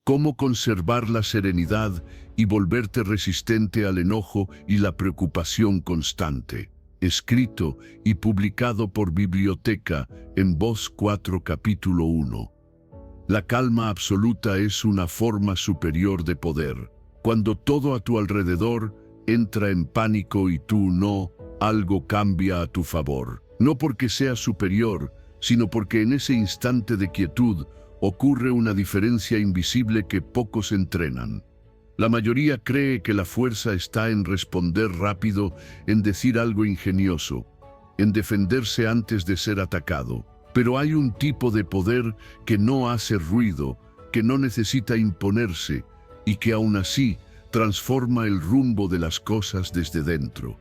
Cómo conservar la serenidad y volverte resistente al enojo y la preocupación constante. Escrito y publicado por Biblioteca en Voz 4 capítulo 1. La calma absoluta es una forma superior de poder. Cuando todo a tu alrededor entra en pánico y tú no, algo cambia a tu favor. No porque seas superior, sino porque en ese instante de quietud ocurre una diferencia invisible que pocos entrenan. La mayoría cree que la fuerza está en responder rápido, en decir algo ingenioso, en defenderse antes de ser atacado. Pero hay un tipo de poder que no hace ruido, que no necesita imponerse y que aún así transforma el rumbo de las cosas desde dentro.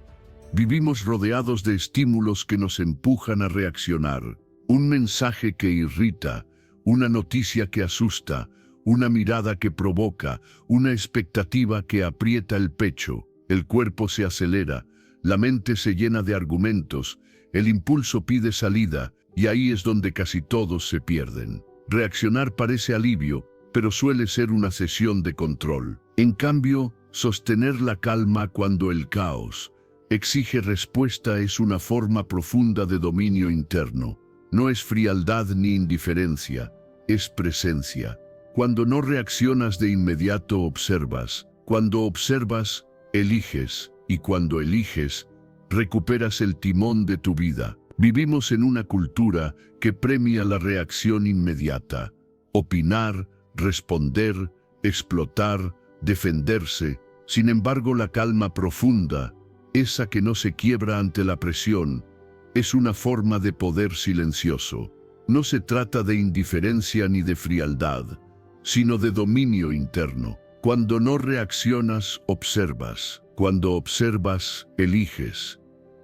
Vivimos rodeados de estímulos que nos empujan a reaccionar. Un mensaje que irrita, una noticia que asusta, una mirada que provoca, una expectativa que aprieta el pecho. El cuerpo se acelera, la mente se llena de argumentos, el impulso pide salida, y ahí es donde casi todos se pierden. Reaccionar parece alivio, pero suele ser una cesión de control. En cambio, sostener la calma cuando el caos exige respuesta es una forma profunda de dominio interno. No es frialdad ni indiferencia, es presencia. Cuando no reaccionas de inmediato observas. Cuando observas, eliges. Y cuando eliges, recuperas el timón de tu vida. Vivimos en una cultura que premia la reacción inmediata. Opinar, responder, explotar, defenderse. Sin embargo, la calma profunda, esa que no se quiebra ante la presión, es una forma de poder silencioso. No se trata de indiferencia ni de frialdad, sino de dominio interno. Cuando no reaccionas, observas. Cuando observas, eliges.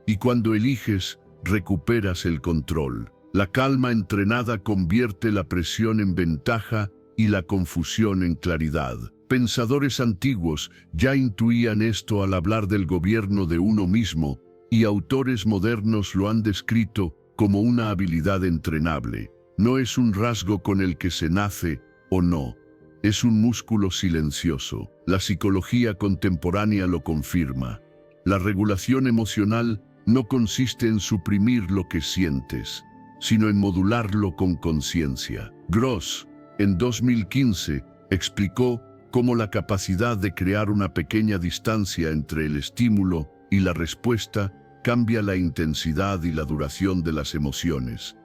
Y cuando eliges, recuperas el control. La calma entrenada convierte la presión en ventaja y la confusión en claridad. Pensadores antiguos ya intuían esto al hablar del gobierno de uno mismo, y autores modernos lo han descrito como una habilidad entrenable. No es un rasgo con el que se nace o no, es un músculo silencioso. La psicología contemporánea lo confirma. La regulación emocional no consiste en suprimir lo que sientes, sino en modularlo con conciencia. Gross, en 2015, explicó cómo la capacidad de crear una pequeña distancia entre el estímulo y la respuesta cambia la intensidad y la duración de las emociones,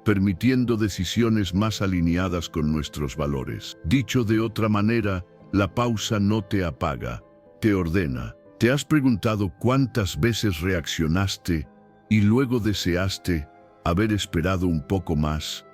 permitiendo decisiones más alineadas con nuestros valores. Dicho de otra manera, la pausa no te apaga, te ordena. ¿Te has preguntado cuántas veces reaccionaste y luego deseaste haber esperado un poco más?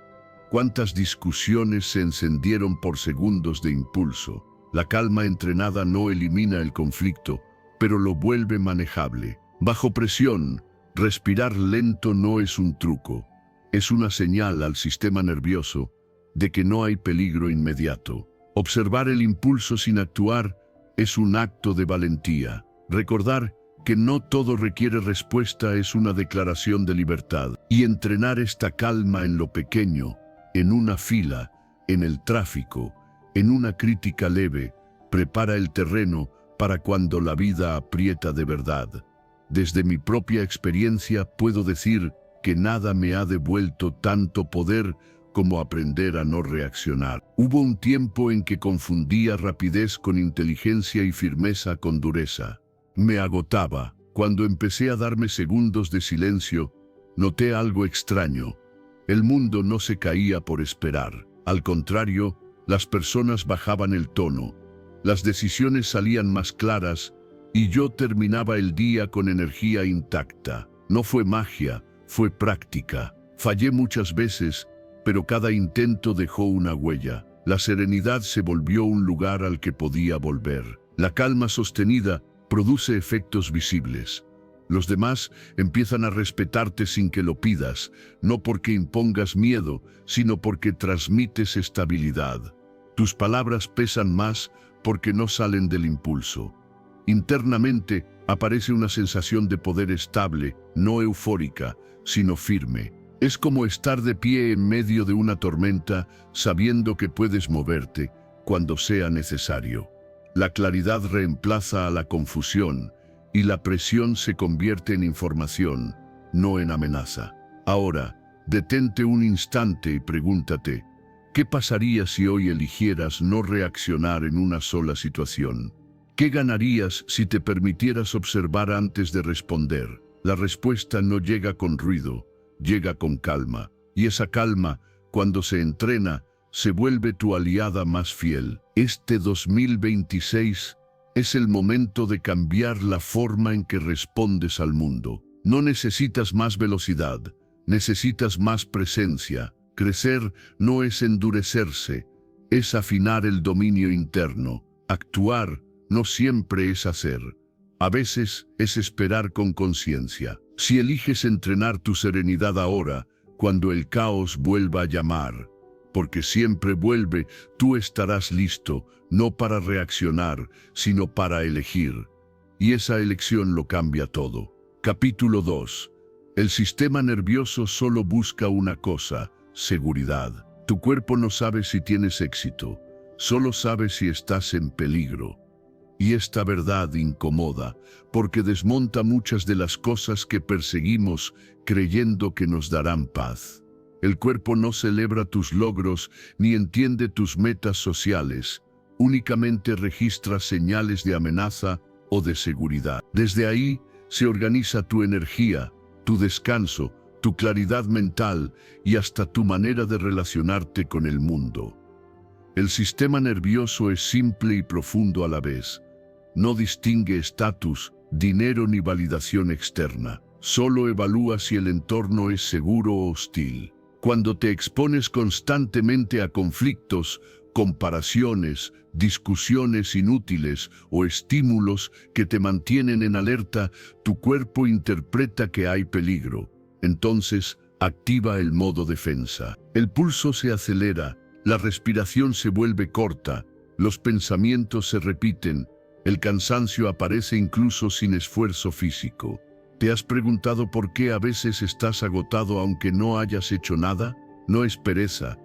¿Cuántas discusiones se encendieron por segundos de impulso? La calma entrenada no elimina el conflicto, pero lo vuelve manejable. Bajo presión, respirar lento no es un truco. Es una señal al sistema nervioso de que no hay peligro inmediato. Observar el impulso sin actuar es un acto de valentía. Recordar que no todo requiere respuesta es una declaración de libertad. Y entrenar esta calma en lo pequeño, en una fila, en el tráfico, en una crítica leve, prepara el terreno para cuando la vida aprieta de verdad. Desde mi propia experiencia puedo decir que nada me ha devuelto tanto poder como aprender a no reaccionar. Hubo un tiempo en que confundía rapidez con inteligencia y firmeza con dureza. Me agotaba. Cuando empecé a darme segundos de silencio, noté algo extraño. El mundo no se caía por esperar. Al contrario, las personas bajaban el tono. Las decisiones salían más claras y yo terminaba el día con energía intacta. No fue magia, fue práctica. Fallé muchas veces, pero cada intento dejó una huella. La serenidad se volvió un lugar al que podía volver. La calma sostenida produce efectos visibles. Los demás empiezan a respetarte sin que lo pidas, no porque impongas miedo, sino porque transmites estabilidad. Tus palabras pesan más porque no salen del impulso. Internamente aparece una sensación de poder estable, no eufórica, sino firme. Es como estar de pie en medio de una tormenta, sabiendo que puedes moverte, cuando sea necesario. La claridad reemplaza a la confusión y la presión se convierte en información, no en amenaza. Ahora, detente un instante y pregúntate, ¿qué pasaría si hoy eligieras no reaccionar en una sola situación? ¿Qué ganarías si te permitieras observar antes de responder? La respuesta no llega con ruido, llega con calma. Y esa calma, cuando se entrena, se vuelve tu aliada más fiel. Este 2026 es el momento de cambiar la forma en que respondes al mundo. No necesitas más velocidad, necesitas más presencia. Crecer no es endurecerse, es afinar el dominio interno. Actuar no siempre es hacer. A veces es esperar con conciencia. Si eliges entrenar tu serenidad ahora, cuando el caos vuelva a llamar, porque siempre vuelve, tú estarás listo, no para reaccionar, sino para elegir. Y esa elección lo cambia todo. Capítulo 2. El sistema nervioso solo busca una cosa: seguridad. Tu cuerpo no sabe si tienes éxito, solo sabe si estás en peligro. Y esta verdad incomoda, porque desmonta muchas de las cosas que perseguimos creyendo que nos darán paz. El cuerpo no celebra tus logros ni entiende tus metas sociales, únicamente registra señales de amenaza o de seguridad. Desde ahí se organiza tu energía, tu descanso, tu claridad mental y hasta tu manera de relacionarte con el mundo. El sistema nervioso es simple y profundo a la vez. No distingue estatus, dinero ni validación externa. Solo evalúa si el entorno es seguro o hostil. Cuando te expones constantemente a conflictos, comparaciones, discusiones inútiles o estímulos que te mantienen en alerta, tu cuerpo interpreta que hay peligro. Entonces, activa el modo defensa. El pulso se acelera, la respiración se vuelve corta, los pensamientos se repiten, el cansancio aparece incluso sin esfuerzo físico. ¿Te has preguntado por qué a veces estás agotado aunque no hayas hecho nada? No es pereza,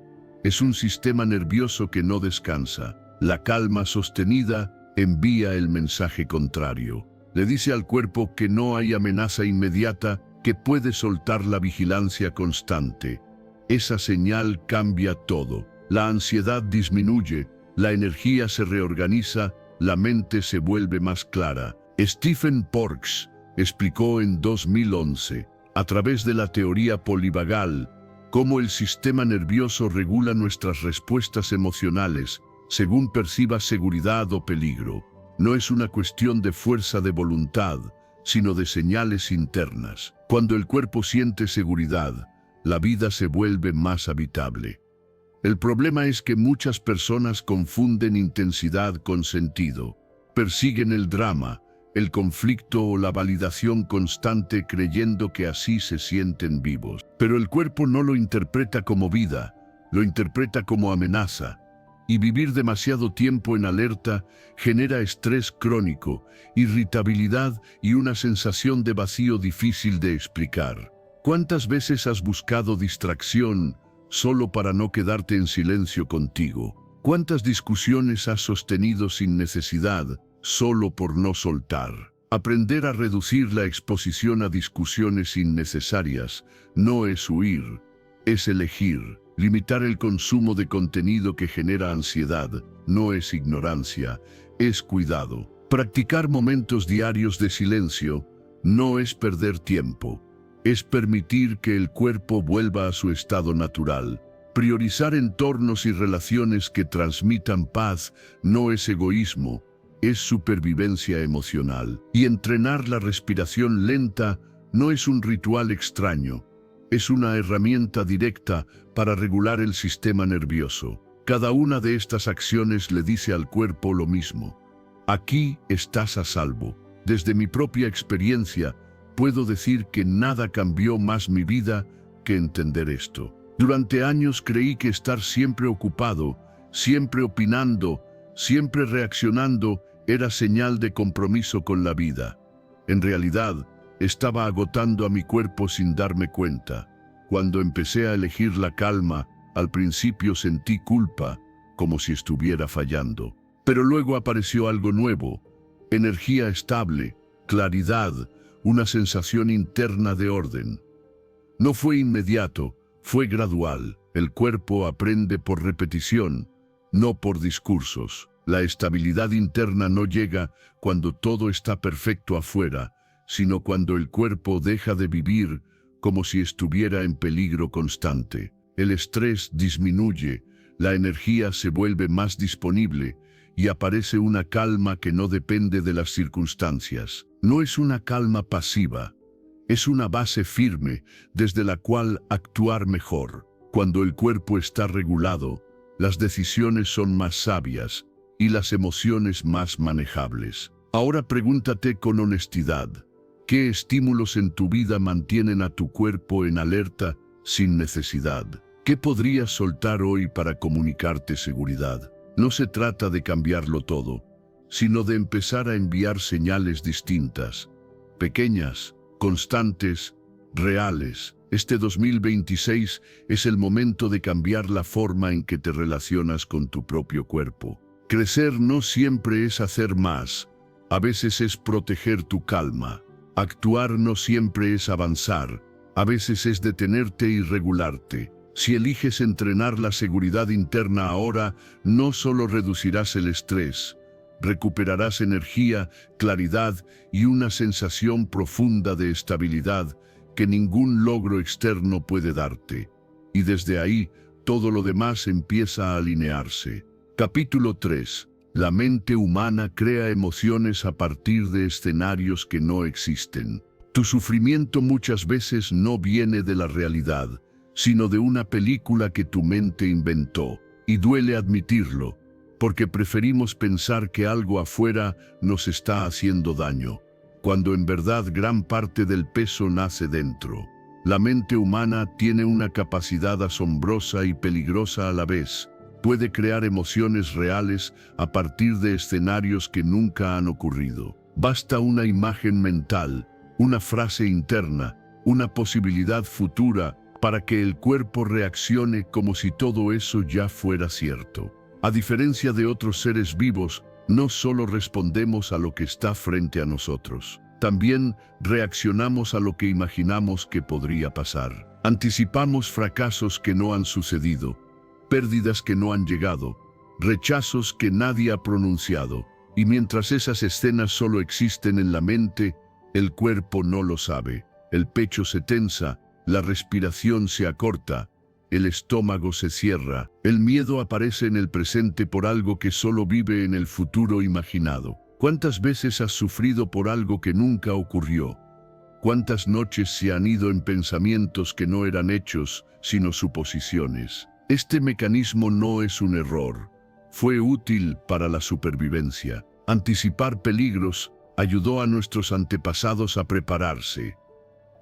es un sistema nervioso que no descansa. La calma sostenida envía el mensaje contrario. Le dice al cuerpo que no hay amenaza inmediata, que puede soltar la vigilancia constante. Esa señal cambia todo. La ansiedad disminuye, la energía se reorganiza, la mente se vuelve más clara. Stephen Porges explicó en 2011, a través de la teoría polivagal, cómo el sistema nervioso regula nuestras respuestas emocionales según perciba seguridad o peligro. No es una cuestión de fuerza de voluntad, sino de señales internas. Cuando el cuerpo siente seguridad, la vida se vuelve más habitable. El problema es que muchas personas confunden intensidad con sentido. Persiguen el drama, el conflicto o la validación constante creyendo que así se sienten vivos. Pero el cuerpo no lo interpreta como vida, lo interpreta como amenaza. Y vivir demasiado tiempo en alerta genera estrés crónico, irritabilidad y una sensación de vacío difícil de explicar. ¿Cuántas veces has buscado distracción solo para no quedarte en silencio contigo? ¿Cuántas discusiones has sostenido sin necesidad, solo por no soltar? Aprender a reducir la exposición a discusiones innecesarias no es huir, es elegir. Limitar el consumo de contenido que genera ansiedad no es ignorancia, es cuidado. Practicar momentos diarios de silencio no es perder tiempo, es permitir que el cuerpo vuelva a su estado natural. Priorizar entornos y relaciones que transmitan paz no es egoísmo, es supervivencia emocional. Y entrenar la respiración lenta no es un ritual extraño, es una herramienta directa para regular el sistema nervioso. Cada una de estas acciones le dice al cuerpo lo mismo: aquí estás a salvo. Desde mi propia experiencia, puedo decir que nada cambió más mi vida que entender esto. Durante años creí que estar siempre ocupado, siempre opinando, siempre reaccionando, era señal de compromiso con la vida. En realidad, estaba agotando a mi cuerpo sin darme cuenta. Cuando empecé a elegir la calma, al principio sentí culpa, como si estuviera fallando. Pero luego apareció algo nuevo: energía estable, claridad, una sensación interna de orden. No fue inmediato, fue gradual. El cuerpo aprende por repetición, no por discursos. La estabilidad interna no llega cuando todo está perfecto afuera, sino cuando el cuerpo deja de vivir como si estuviera en peligro constante. El estrés disminuye, la energía se vuelve más disponible y aparece una calma que no depende de las circunstancias. No es una calma pasiva, es una base firme desde la cual actuar mejor. Cuando el cuerpo está regulado, las decisiones son más sabias y las emociones más manejables. Ahora pregúntate con honestidad: ¿qué estímulos en tu vida mantienen a tu cuerpo en alerta sin necesidad? ¿Qué podrías soltar hoy para comunicarte seguridad? No se trata de cambiarlo todo, sino de empezar a enviar señales distintas, pequeñas, constantes, reales. Este 2026 es el momento de cambiar la forma en que te relacionas con tu propio cuerpo. Crecer no siempre es hacer más, a veces es proteger tu calma. Actuar no siempre es avanzar, a veces es detenerte y regularte. Si eliges entrenar la seguridad interna ahora, no solo reducirás el estrés, recuperarás energía, claridad y una sensación profunda de estabilidad que ningún logro externo puede darte. Y desde ahí, todo lo demás empieza a alinearse. Capítulo 3. La mente humana crea emociones a partir de escenarios que no existen. Tu sufrimiento muchas veces no viene de la realidad, sino de una película que tu mente inventó. Y duele admitirlo, porque preferimos pensar que algo afuera nos está haciendo daño, cuando en verdad gran parte del peso nace dentro. La mente humana tiene una capacidad asombrosa y peligrosa a la vez. Puede crear emociones reales a partir de escenarios que nunca han ocurrido. Basta una imagen mental, una frase interna, una posibilidad futura para que el cuerpo reaccione como si todo eso ya fuera cierto. A diferencia de otros seres vivos, no solo respondemos a lo que está frente a nosotros, también reaccionamos a lo que imaginamos que podría pasar. Anticipamos fracasos que no han sucedido, pérdidas que no han llegado, rechazos que nadie ha pronunciado, y mientras esas escenas solo existen en la mente, el cuerpo no lo sabe. El pecho se tensa, la respiración se acorta, el estómago se cierra. El miedo aparece en el presente por algo que solo vive en el futuro imaginado. ¿Cuántas veces has sufrido por algo que nunca ocurrió? ¿Cuántas noches se han ido en pensamientos que no eran hechos, sino suposiciones? Este mecanismo no es un error. Fue útil para la supervivencia. Anticipar peligros ayudó a nuestros antepasados a prepararse.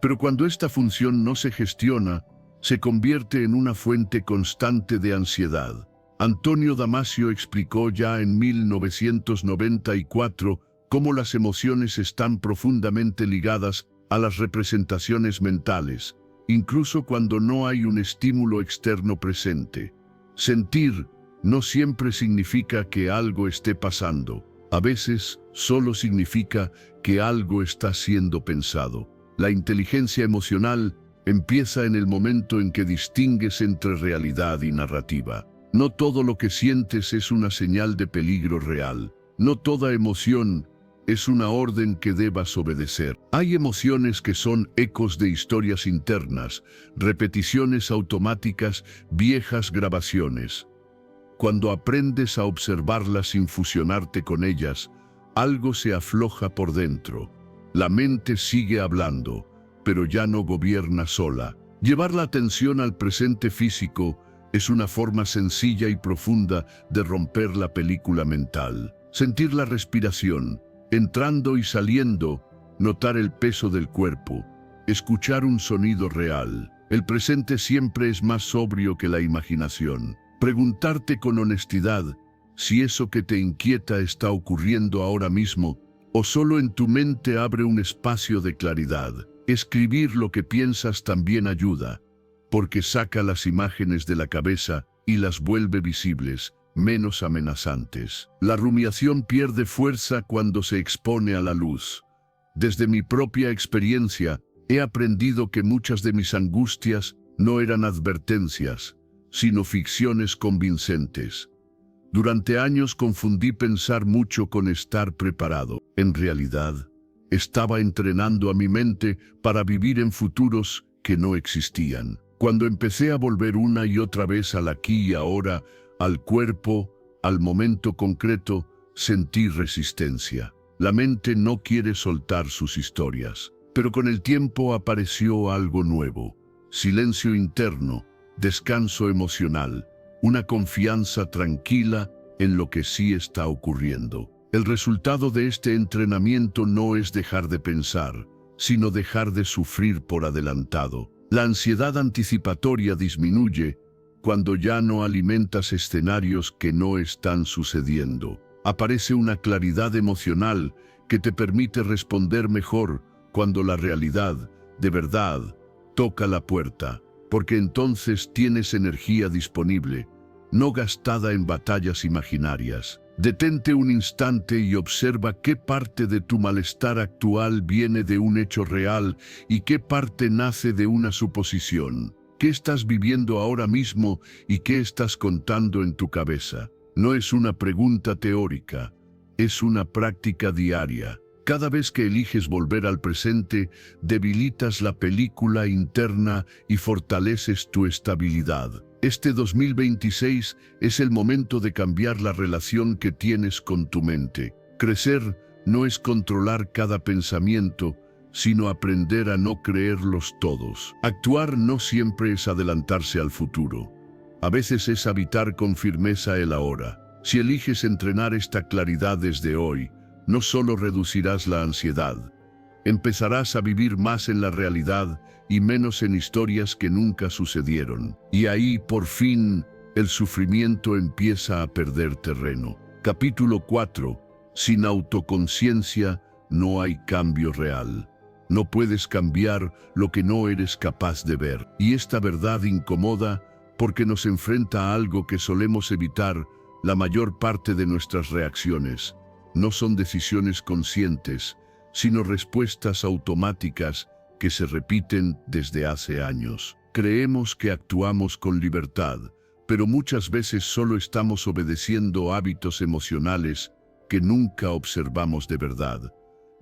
Pero cuando esta función no se gestiona, se convierte en una fuente constante de ansiedad. Antonio Damasio explicó ya en 1994 cómo las emociones están profundamente ligadas a las representaciones mentales, incluso cuando no hay un estímulo externo presente. Sentir no siempre significa que algo esté pasando. A veces solo significa que algo está siendo pensado. La inteligencia emocional empieza en el momento en que distingues entre realidad y narrativa. No todo lo que sientes es una señal de peligro real. No toda emoción es una orden que debas obedecer. Hay emociones que son ecos de historias internas, repeticiones automáticas, viejas grabaciones. Cuando aprendes a observarlas sin fusionarte con ellas, algo se afloja por dentro. La mente sigue hablando, pero ya no gobierna sola. Llevar la atención al presente físico es una forma sencilla y profunda de romper la película mental. Sentir la respiración, entrando y saliendo, notar el peso del cuerpo, escuchar un sonido real. El presente siempre es más sobrio que la imaginación. Preguntarte con honestidad si eso que te inquieta está ocurriendo ahora mismo o solo en tu mente abre un espacio de claridad. Escribir lo que piensas también ayuda, porque saca las imágenes de la cabeza y las vuelve visibles. menos amenazantes. La rumiación pierde fuerza cuando se expone a la luz. Desde mi propia experiencia, he aprendido que muchas de mis angustias no eran advertencias, sino ficciones convincentes. Durante años confundí pensar mucho con estar preparado. En realidad, estaba entrenando a mi mente para vivir en futuros que no existían. Cuando empecé a volver una y otra vez al aquí y ahora, al cuerpo, al momento concreto, sentí resistencia. La mente no quiere soltar sus historias, pero con el tiempo apareció algo nuevo. Silencio interno, descanso emocional, una confianza tranquila en lo que sí está ocurriendo. El resultado de este entrenamiento no es dejar de pensar, sino dejar de sufrir por adelantado. La ansiedad anticipatoria disminuye cuando ya no alimentas escenarios que no están sucediendo. Aparece una claridad emocional que te permite responder mejor cuando la realidad, de verdad, toca la puerta, porque entonces tienes energía disponible, no gastada en batallas imaginarias. Detente un instante y observa qué parte de tu malestar actual viene de un hecho real y qué parte nace de una suposición. ¿Qué estás viviendo ahora mismo y qué estás contando en tu cabeza? No es una pregunta teórica, es una práctica diaria. Cada vez que eliges volver al presente, debilitas la película interna y fortaleces tu estabilidad. Este 2026 es el momento de cambiar la relación que tienes con tu mente. Crecer no es controlar cada pensamiento, sino aprender a no creerlos todos. Actuar no siempre es adelantarse al futuro. A veces es habitar con firmeza el ahora. Si eliges entrenar esta claridad desde hoy, no solo reducirás la ansiedad, empezarás a vivir más en la realidad y menos en historias que nunca sucedieron. Y ahí, por fin, el sufrimiento empieza a perder terreno. Capítulo 4. Sin autoconciencia no hay cambio real. No puedes cambiar lo que no eres capaz de ver. Y esta verdad incomoda porque nos enfrenta a algo que solemos evitar la mayor parte de nuestras reacciones. No son decisiones conscientes, sino respuestas automáticas que se repiten desde hace años. Creemos que actuamos con libertad, pero muchas veces solo estamos obedeciendo hábitos emocionales que nunca observamos de verdad.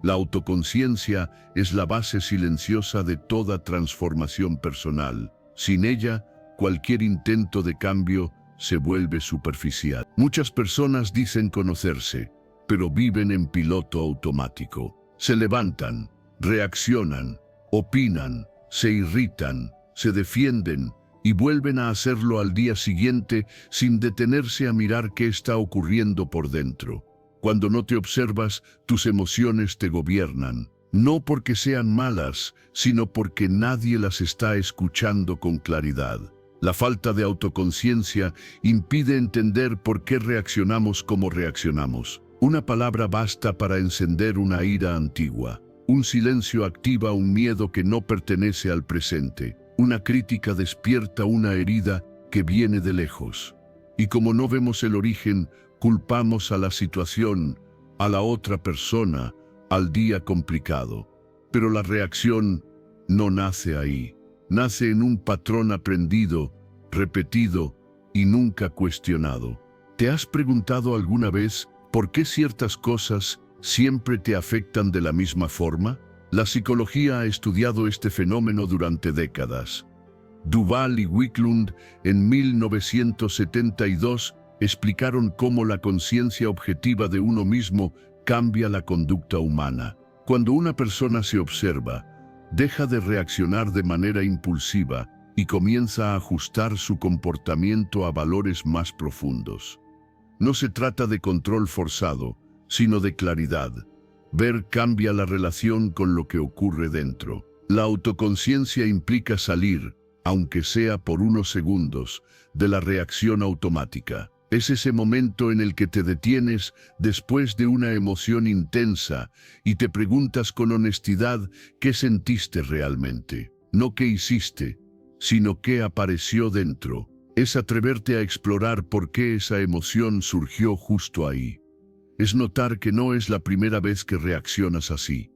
La autoconciencia es la base silenciosa de toda transformación personal. Sin ella, cualquier intento de cambio se vuelve superficial. Muchas personas dicen conocerse, pero viven en piloto automático. Se levantan, reaccionan, opinan, se irritan, se defienden y vuelven a hacerlo al día siguiente sin detenerse a mirar qué está ocurriendo por dentro. Cuando no te observas, tus emociones te gobiernan, no porque sean malas, sino porque nadie las está escuchando con claridad. La falta de autoconciencia impide entender por qué reaccionamos como reaccionamos. Una palabra basta para encender una ira antigua. Un silencio activa un miedo que no pertenece al presente. Una crítica despierta una herida que viene de lejos. Y como no vemos el origen, culpamos a la situación, a la otra persona, al día complicado. Pero la reacción no nace ahí. Nace en un patrón aprendido, repetido y nunca cuestionado. ¿Te has preguntado alguna vez por qué ciertas cosas siempre te afectan de la misma forma? La psicología ha estudiado este fenómeno durante décadas. Duval y Wiklund en 1972 explicaron cómo la conciencia objetiva de uno mismo cambia la conducta humana. Cuando una persona se observa, deja de reaccionar de manera impulsiva y comienza a ajustar su comportamiento a valores más profundos. No se trata de control forzado, sino de claridad. Ver cambia la relación con lo que ocurre dentro. La autoconciencia implica salir, aunque sea por unos segundos, de la reacción automática. Es ese momento en el que te detienes después de una emoción intensa y te preguntas con honestidad qué sentiste realmente. No qué hiciste, sino qué apareció dentro. Es atreverte a explorar por qué esa emoción surgió justo ahí. Es notar que no es la primera vez que reaccionas así.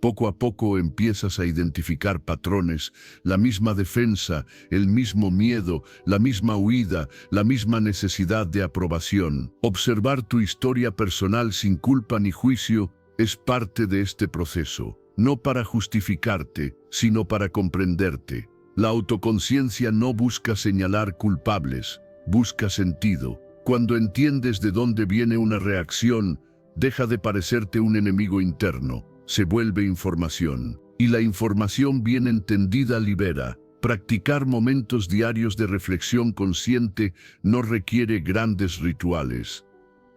Poco a poco empiezas a identificar patrones, la misma defensa, el mismo miedo, la misma huida, la misma necesidad de aprobación. Observar tu historia personal sin culpa ni juicio es parte de este proceso, no para justificarte, sino para comprenderte. La autoconciencia no busca señalar culpables, busca sentido. Cuando entiendes de dónde viene una reacción, deja de parecerte un enemigo interno. Se vuelve información, y la información bien entendida libera. Practicar momentos diarios de reflexión consciente no requiere grandes rituales.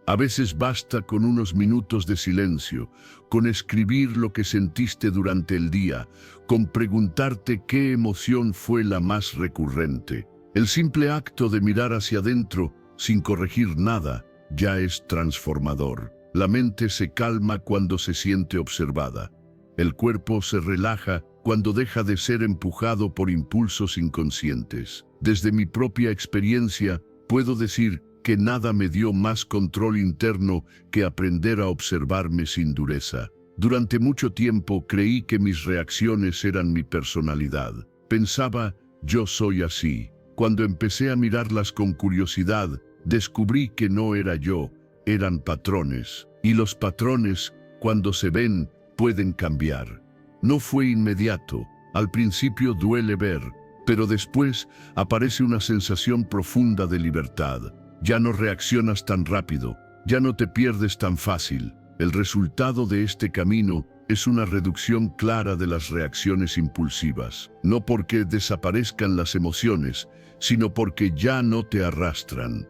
A veces basta con unos minutos de silencio, con escribir lo que sentiste durante el día, con preguntarte qué emoción fue la más recurrente. El simple acto de mirar hacia adentro, sin corregir nada, ya es transformador. La mente se calma cuando se siente observada. El cuerpo se relaja cuando deja de ser empujado por impulsos inconscientes. Desde mi propia experiencia, puedo decir que nada me dio más control interno que aprender a observarme sin dureza. Durante mucho tiempo creí que mis reacciones eran mi personalidad. Pensaba, yo soy así. Cuando empecé a mirarlas con curiosidad, descubrí que no era yo, eran patrones. Y los patrones, cuando se ven, pueden cambiar. No fue inmediato. Al principio duele ver, pero después aparece una sensación profunda de libertad. Ya no reaccionas tan rápido, ya no te pierdes tan fácil. El resultado de este camino es una reducción clara de las reacciones impulsivas. No porque desaparezcan las emociones, sino porque ya no te arrastran.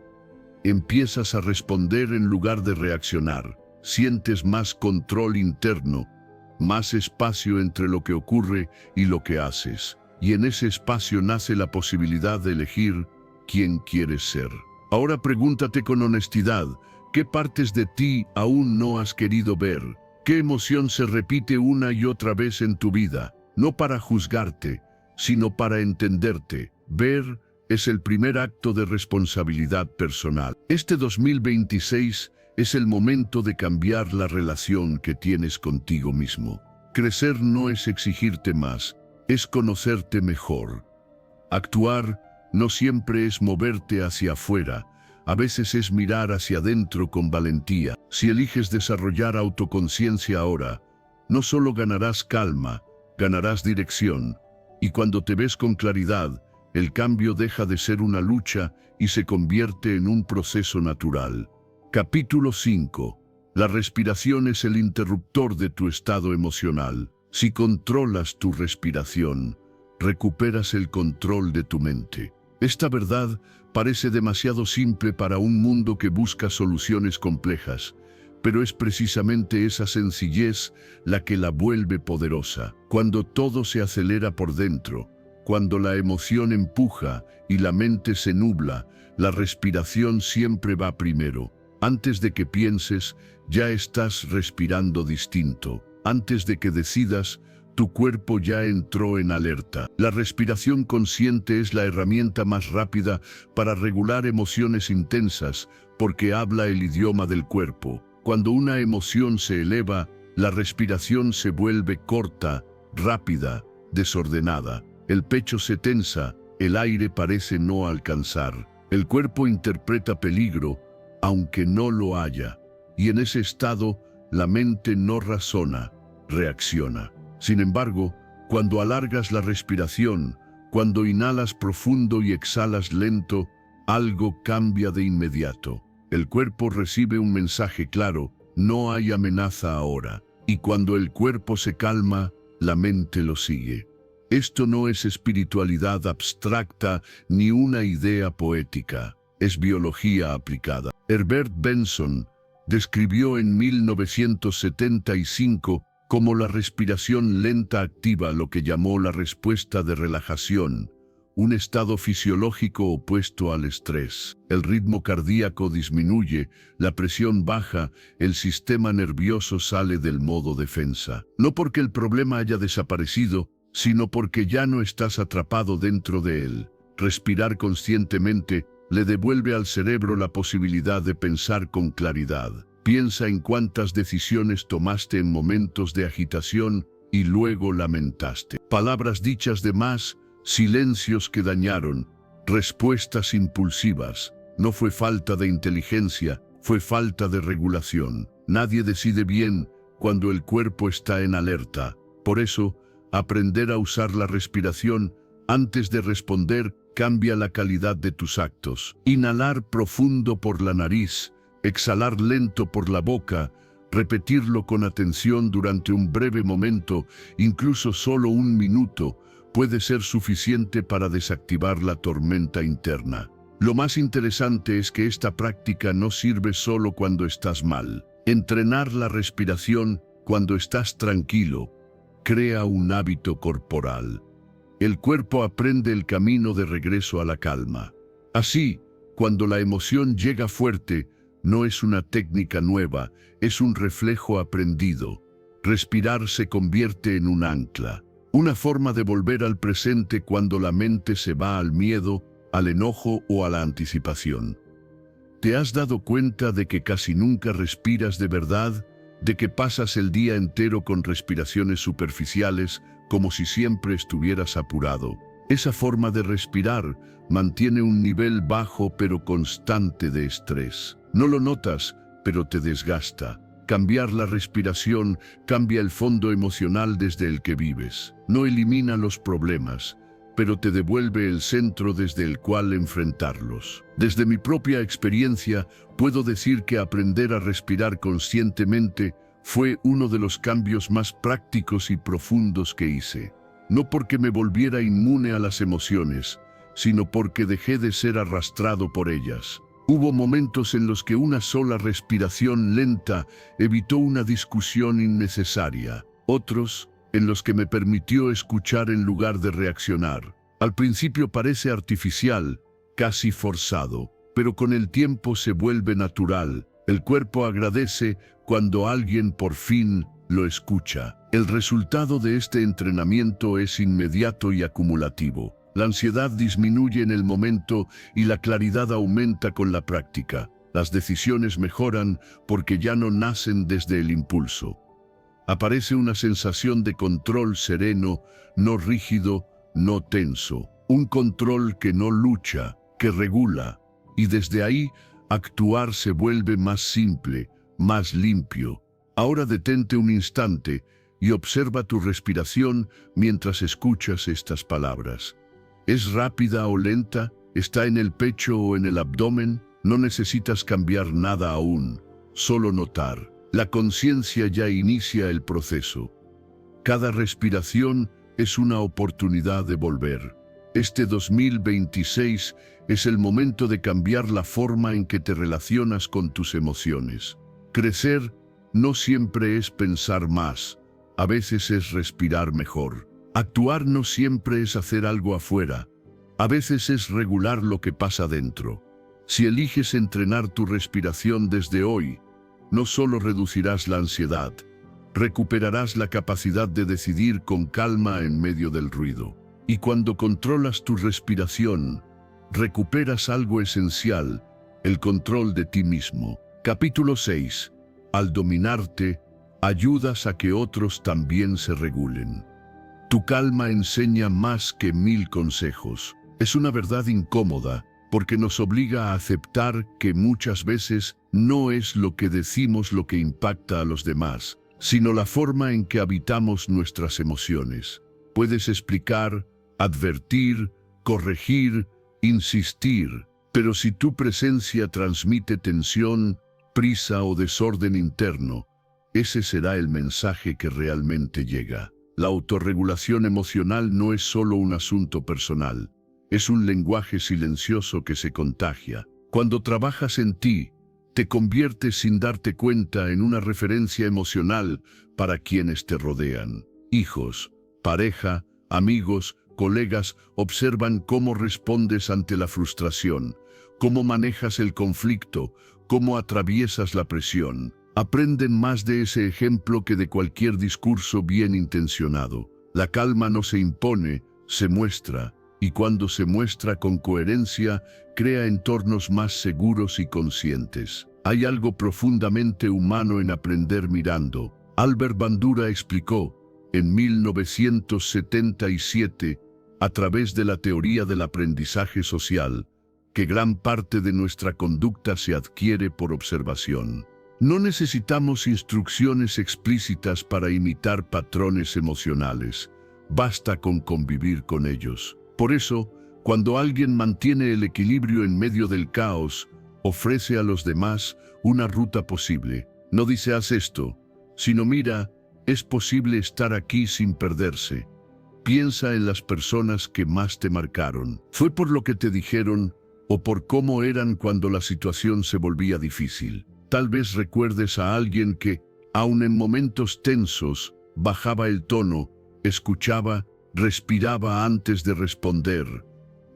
Empiezas a responder en lugar de reaccionar. Sientes más control interno, más espacio entre lo que ocurre y lo que haces. Y en ese espacio nace la posibilidad de elegir quién quieres ser. Ahora pregúntate con honestidad, ¿qué partes de ti aún no has querido ver? ¿Qué emoción se repite una y otra vez en tu vida? No para juzgarte, sino para entenderte. Ver es el primer acto de responsabilidad personal. Este 2026 es el momento de cambiar la relación que tienes contigo mismo. Crecer no es exigirte más, es conocerte mejor. Actuar no siempre es moverte hacia afuera, a veces es mirar hacia adentro con valentía. Si eliges desarrollar autoconciencia ahora, no solo ganarás calma, ganarás dirección. Y cuando te ves con claridad, el cambio deja de ser una lucha y se convierte en un proceso natural. Capítulo 5. La respiración es el interruptor de tu estado emocional. Si controlas tu respiración, recuperas el control de tu mente. Esta verdad parece demasiado simple para un mundo que busca soluciones complejas, pero es precisamente esa sencillez la que la vuelve poderosa. Cuando todo se acelera por dentro, cuando la emoción empuja y la mente se nubla, la respiración siempre va primero. Antes de que pienses, ya estás respirando distinto. Antes de que decidas, tu cuerpo ya entró en alerta. La respiración consciente es la herramienta más rápida para regular emociones intensas, porque habla el idioma del cuerpo. Cuando una emoción se eleva, la respiración se vuelve corta, rápida, desordenada. El pecho se tensa, el aire parece no alcanzar. El cuerpo interpreta peligro, aunque no lo haya. Y en ese estado, la mente no razona, reacciona. Sin embargo, cuando alargas la respiración, cuando inhalas profundo y exhalas lento, algo cambia de inmediato. El cuerpo recibe un mensaje claro, no hay amenaza ahora. Y cuando el cuerpo se calma, la mente lo sigue. Esto no es espiritualidad abstracta ni una idea poética, es biología aplicada. Herbert Benson describió en 1975 como la respiración lenta activa lo que llamó la respuesta de relajación, un estado fisiológico opuesto al estrés. El ritmo cardíaco disminuye, la presión baja, el sistema nervioso sale del modo defensa. No porque el problema haya desaparecido, sino porque ya no estás atrapado dentro de él. Respirar conscientemente le devuelve al cerebro la posibilidad de pensar con claridad. Piensa en cuántas decisiones tomaste en momentos de agitación y luego lamentaste. Palabras dichas de más, silencios que dañaron, respuestas impulsivas. No fue falta de inteligencia, fue falta de regulación. Nadie decide bien cuando el cuerpo está en alerta. Por eso, aprender a usar la respiración antes de responder cambia la calidad de tus actos. Inhalar profundo por la nariz, exhalar lento por la boca, repetirlo con atención durante un breve momento, incluso solo un minuto, puede ser suficiente para desactivar la tormenta interna. Lo más interesante es que esta práctica no sirve solo cuando estás mal. Entrenar la respiración cuando estás tranquilo crea un hábito corporal. El cuerpo aprende el camino de regreso a la calma. Así, cuando la emoción llega fuerte, no es una técnica nueva, es un reflejo aprendido. Respirar se convierte en un ancla, una forma de volver al presente cuando la mente se va al miedo, al enojo o a la anticipación. ¿Te has dado cuenta de que casi nunca respiras de verdad? ¿De que pasas el día entero con respiraciones superficiales, como si siempre estuvieras apurado? Esa forma de respirar mantiene un nivel bajo pero constante de estrés. No lo notas, pero te desgasta. Cambiar la respiración cambia el fondo emocional desde el que vives. No elimina los problemas, pero te devuelve el centro desde el cual enfrentarlos. Desde mi propia experiencia, puedo decir que aprender a respirar conscientemente fue uno de los cambios más prácticos y profundos que hice. No porque me volviera inmune a las emociones, sino porque dejé de ser arrastrado por ellas. Hubo momentos en los que una sola respiración lenta evitó una discusión innecesaria. Otros, en los que me permitió escuchar en lugar de reaccionar. Al principio parece artificial, casi forzado, pero con el tiempo se vuelve natural. El cuerpo agradece cuando alguien por fin lo escucha. El resultado de este entrenamiento es inmediato y acumulativo. La ansiedad disminuye en el momento y la claridad aumenta con la práctica. Las decisiones mejoran porque ya no nacen desde el impulso. Aparece una sensación de control sereno, no rígido, no tenso. Un control que no lucha, que regula. Y desde ahí, actuar se vuelve más simple, más limpio. Ahora detente un instante y observa tu respiración mientras escuchas estas palabras. ¿Es rápida o lenta? ¿Está en el pecho o en el abdomen? No necesitas cambiar nada aún, solo notar. La conciencia ya inicia el proceso. Cada respiración es una oportunidad de volver. Este 2026 es el momento de cambiar la forma en que te relacionas con tus emociones. Crecer no siempre es pensar más, a veces es respirar mejor. Actuar no siempre es hacer algo afuera, a veces es regular lo que pasa dentro. Si eliges entrenar tu respiración desde hoy, no solo reducirás la ansiedad, recuperarás la capacidad de decidir con calma en medio del ruido. Y cuando controlas tu respiración, recuperas algo esencial, el control de ti mismo. Capítulo 6. Al dominarte, ayudas a que otros también se regulen. Tu calma enseña más que 1000 consejos. Es una verdad incómoda, porque nos obliga a aceptar que muchas veces no es lo que decimos lo que impacta a los demás, sino la forma en que habitamos nuestras emociones. Puedes explicar, advertir, corregir, insistir, pero si tu presencia transmite tensión, prisa o desorden interno, ese será el mensaje que realmente llega. La autorregulación emocional no es solo un asunto personal, es un lenguaje silencioso que se contagia. Cuando trabajas en ti, te conviertes sin darte cuenta en una referencia emocional para quienes te rodean. Hijos, pareja, amigos, colegas observan cómo respondes ante la frustración, cómo manejas el conflicto, cómo atraviesas la presión. Aprenden más de ese ejemplo que de cualquier discurso bien intencionado. La calma no se impone, se muestra, y cuando se muestra con coherencia, crea entornos más seguros y conscientes. Hay algo profundamente humano en aprender mirando. Albert Bandura explicó, en 1977, a través de la teoría del aprendizaje social, que gran parte de nuestra conducta se adquiere por observación. No necesitamos instrucciones explícitas para imitar patrones emocionales. Basta con convivir con ellos. Por eso, cuando alguien mantiene el equilibrio en medio del caos, ofrece a los demás una ruta posible. No dice haz esto, sino mira, es posible estar aquí sin perderse. Piensa en las personas que más te marcaron. ¿Fue por lo que te dijeron o por cómo eran cuando la situación se volvía difícil? Tal vez recuerdes a alguien que, aun en momentos tensos, bajaba el tono, escuchaba, respiraba antes de responder.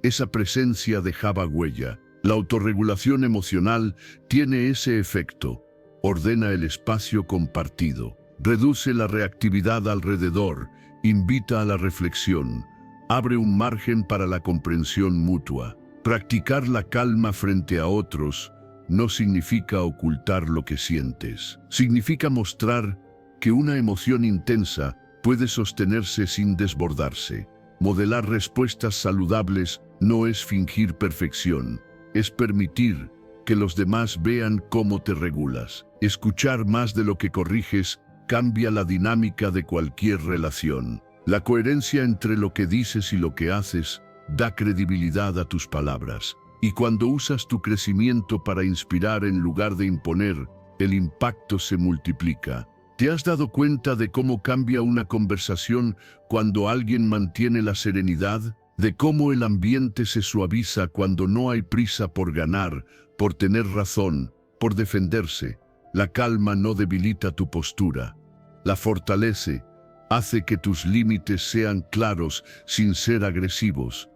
Esa presencia dejaba huella. La autorregulación emocional tiene ese efecto. Ordena el espacio compartido, reduce la reactividad alrededor, invita a la reflexión, abre un margen para la comprensión mutua. Practicar la calma frente a otros no significa ocultar lo que sientes. Significa mostrar que una emoción intensa puede sostenerse sin desbordarse. Modelar respuestas saludables no es fingir perfección, es permitir que los demás vean cómo te regulas. Escuchar más de lo que corriges cambia la dinámica de cualquier relación. La coherencia entre lo que dices y lo que haces da credibilidad a tus palabras. Y cuando usas tu crecimiento para inspirar en lugar de imponer, el impacto se multiplica. ¿Te has dado cuenta de cómo cambia una conversación cuando alguien mantiene la serenidad? De cómo el ambiente se suaviza cuando no hay prisa por ganar, por tener razón, por defenderse. La calma no debilita tu postura, la fortalece, hace que tus límites sean claros sin ser agresivos.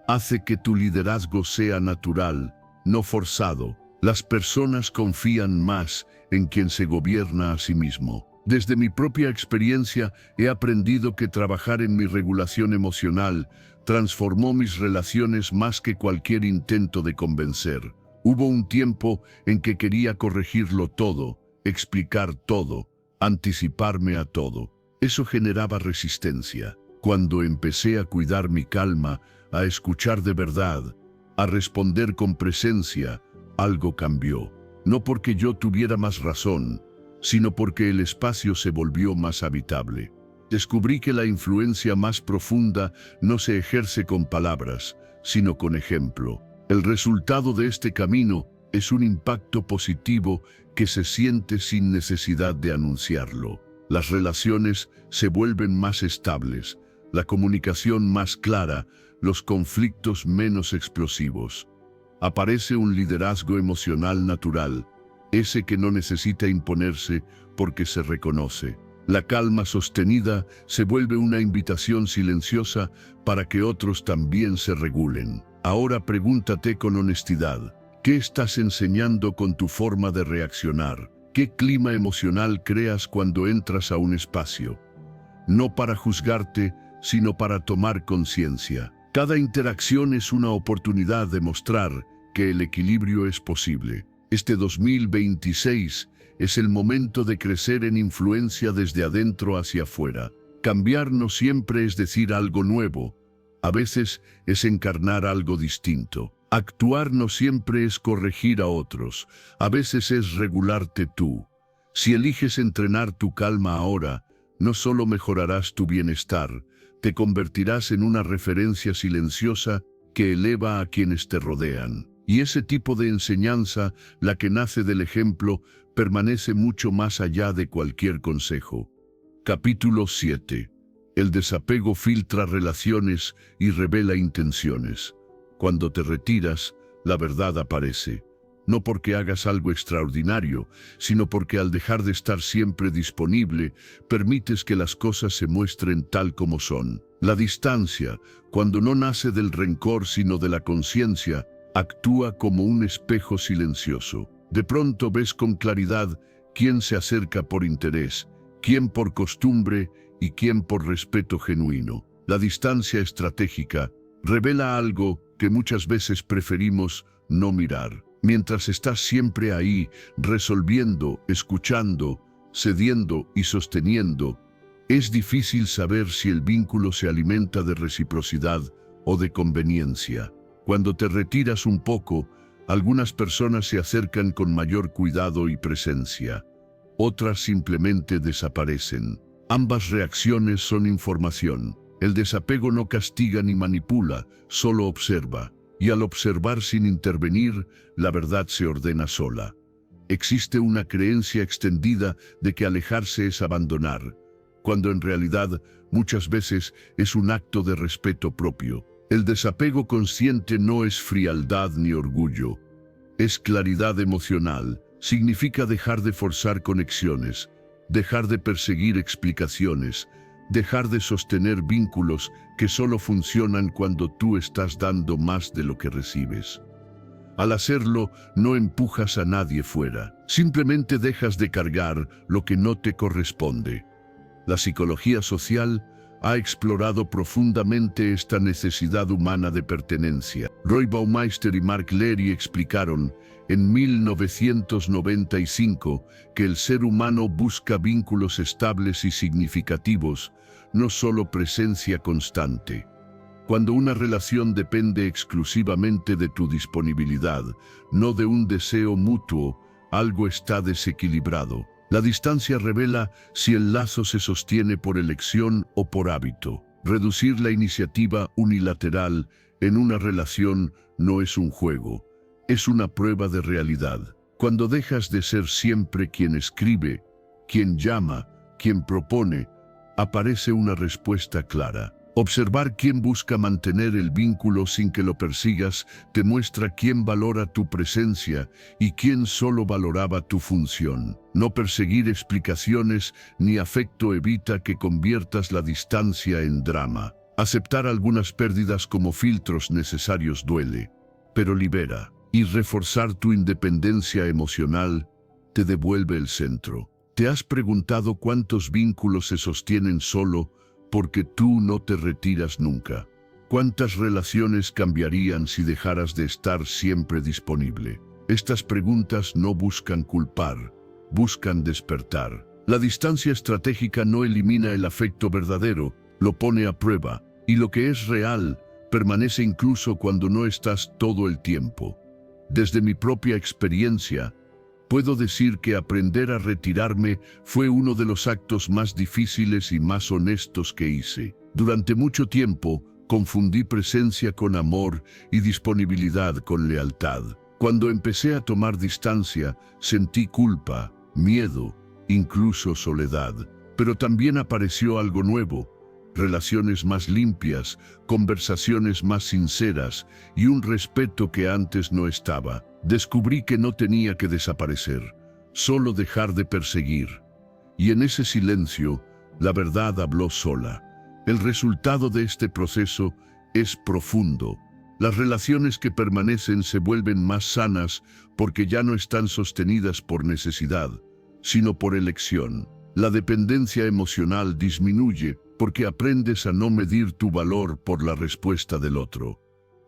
Hace que tu liderazgo sea natural, no forzado. Las personas confían más en quien se gobierna a sí mismo. Desde mi propia experiencia he aprendido que trabajar en mi regulación emocional transformó mis relaciones más que cualquier intento de convencer. Hubo un tiempo en que quería corregirlo todo, explicar todo, anticiparme a todo. Eso generaba resistencia. Cuando empecé a cuidar mi calma, a escuchar de verdad, a responder con presencia, algo cambió. No porque yo tuviera más razón, sino porque el espacio se volvió más habitable. Descubrí que la influencia más profunda no se ejerce con palabras, sino con ejemplo. El resultado de este camino es un impacto positivo que se siente sin necesidad de anunciarlo. Las relaciones se vuelven más estables, la comunicación más clara, los conflictos menos explosivos. Aparece un liderazgo emocional natural, ese que no necesita imponerse porque se reconoce. La calma sostenida se vuelve una invitación silenciosa para que otros también se regulen. Ahora pregúntate con honestidad, ¿qué estás enseñando con tu forma de reaccionar? ¿Qué clima emocional creas cuando entras a un espacio? No para juzgarte, sino para tomar conciencia. Cada interacción es una oportunidad de mostrar que el equilibrio es posible. Este 2026 es el momento de crecer en influencia desde adentro hacia afuera. Cambiar no siempre es decir algo nuevo, a veces es encarnar algo distinto. Actuar no siempre es corregir a otros, a veces es regularte tú. Si eliges entrenar tu calma ahora, no solo mejorarás tu bienestar, te convertirás en una referencia silenciosa que eleva a quienes te rodean. Y ese tipo de enseñanza, la que nace del ejemplo, permanece mucho más allá de cualquier consejo. Capítulo 7. El desapego filtra relaciones y revela intenciones. Cuando te retiras, la verdad aparece. No porque hagas algo extraordinario, sino porque al dejar de estar siempre disponible, permites que las cosas se muestren tal como son. La distancia, cuando no nace del rencor sino de la conciencia, actúa como un espejo silencioso. De pronto ves con claridad quién se acerca por interés, quién por costumbre y quién por respeto genuino. La distancia estratégica Revela algo que muchas veces preferimos no mirar. Mientras estás siempre ahí, resolviendo, escuchando, cediendo y sosteniendo, es difícil saber si el vínculo se alimenta de reciprocidad o de conveniencia. Cuando te retiras un poco, algunas personas se acercan con mayor cuidado y presencia. Otras simplemente desaparecen. Ambas reacciones son información. El desapego no castiga ni manipula, solo observa. Y al observar sin intervenir, la verdad se ordena sola. Existe una creencia extendida de que alejarse es abandonar, cuando en realidad muchas veces es un acto de respeto propio. El desapego consciente no es frialdad ni orgullo, es claridad emocional. Significa dejar de forzar conexiones, dejar de perseguir explicaciones, dejar de sostener vínculos que solo funcionan cuando tú estás dando más de lo que recibes. Al hacerlo, no empujas a nadie fuera, simplemente dejas de cargar lo que no te corresponde. La psicología social ha explorado profundamente esta necesidad humana de pertenencia. Roy Baumeister y Mark Leary explicaron en 1995 que el ser humano busca vínculos estables y significativos, no solo presencia constante. Cuando una relación depende exclusivamente de tu disponibilidad, no de un deseo mutuo, algo está desequilibrado. La distancia revela si el lazo se sostiene por elección o por hábito. Reducir la iniciativa unilateral en una relación no es un juego, es una prueba de realidad. Cuando dejas de ser siempre quien escribe, quien llama, quien propone, aparece una respuesta clara. Observar quién busca mantener el vínculo sin que lo persigas te muestra quién valora tu presencia y quién solo valoraba tu función. No perseguir explicaciones ni afecto evita que conviertas la distancia en drama. Aceptar algunas pérdidas como filtros necesarios duele, pero libera. Y reforzar tu independencia emocional te devuelve el centro. ¿Te has preguntado cuántos vínculos se sostienen solo porque tú no te retiras nunca? ¿Cuántas relaciones cambiarían si dejaras de estar siempre disponible? Estas preguntas no buscan culpar, buscan despertar. La distancia estratégica no elimina el afecto verdadero, lo pone a prueba, y lo que es real permanece incluso cuando no estás todo el tiempo. Desde mi propia experiencia, puedo decir que aprender a retirarme fue uno de los actos más difíciles y más honestos que hice. Durante mucho tiempo, confundí presencia con amor y disponibilidad con lealtad. Cuando empecé a tomar distancia, sentí culpa, miedo, incluso soledad. Pero también apareció algo nuevo. Relaciones más limpias, conversaciones más sinceras y un respeto que antes no estaba. Descubrí que no tenía que desaparecer, solo dejar de perseguir. Y en ese silencio, la verdad habló sola. El resultado de este proceso es profundo. Las relaciones que permanecen se vuelven más sanas porque ya no están sostenidas por necesidad, sino por elección. La dependencia emocional disminuye porque aprendes a no medir tu valor por la respuesta del otro.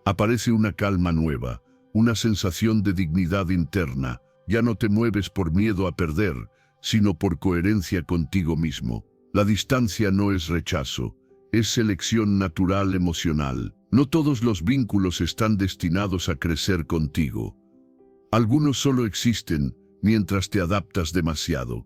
Aparece una calma nueva, una sensación de dignidad interna. Ya no te mueves por miedo a perder, sino por coherencia contigo mismo. La distancia no es rechazo, es selección natural emocional. No todos los vínculos están destinados a crecer contigo. Algunos solo existen mientras te adaptas demasiado.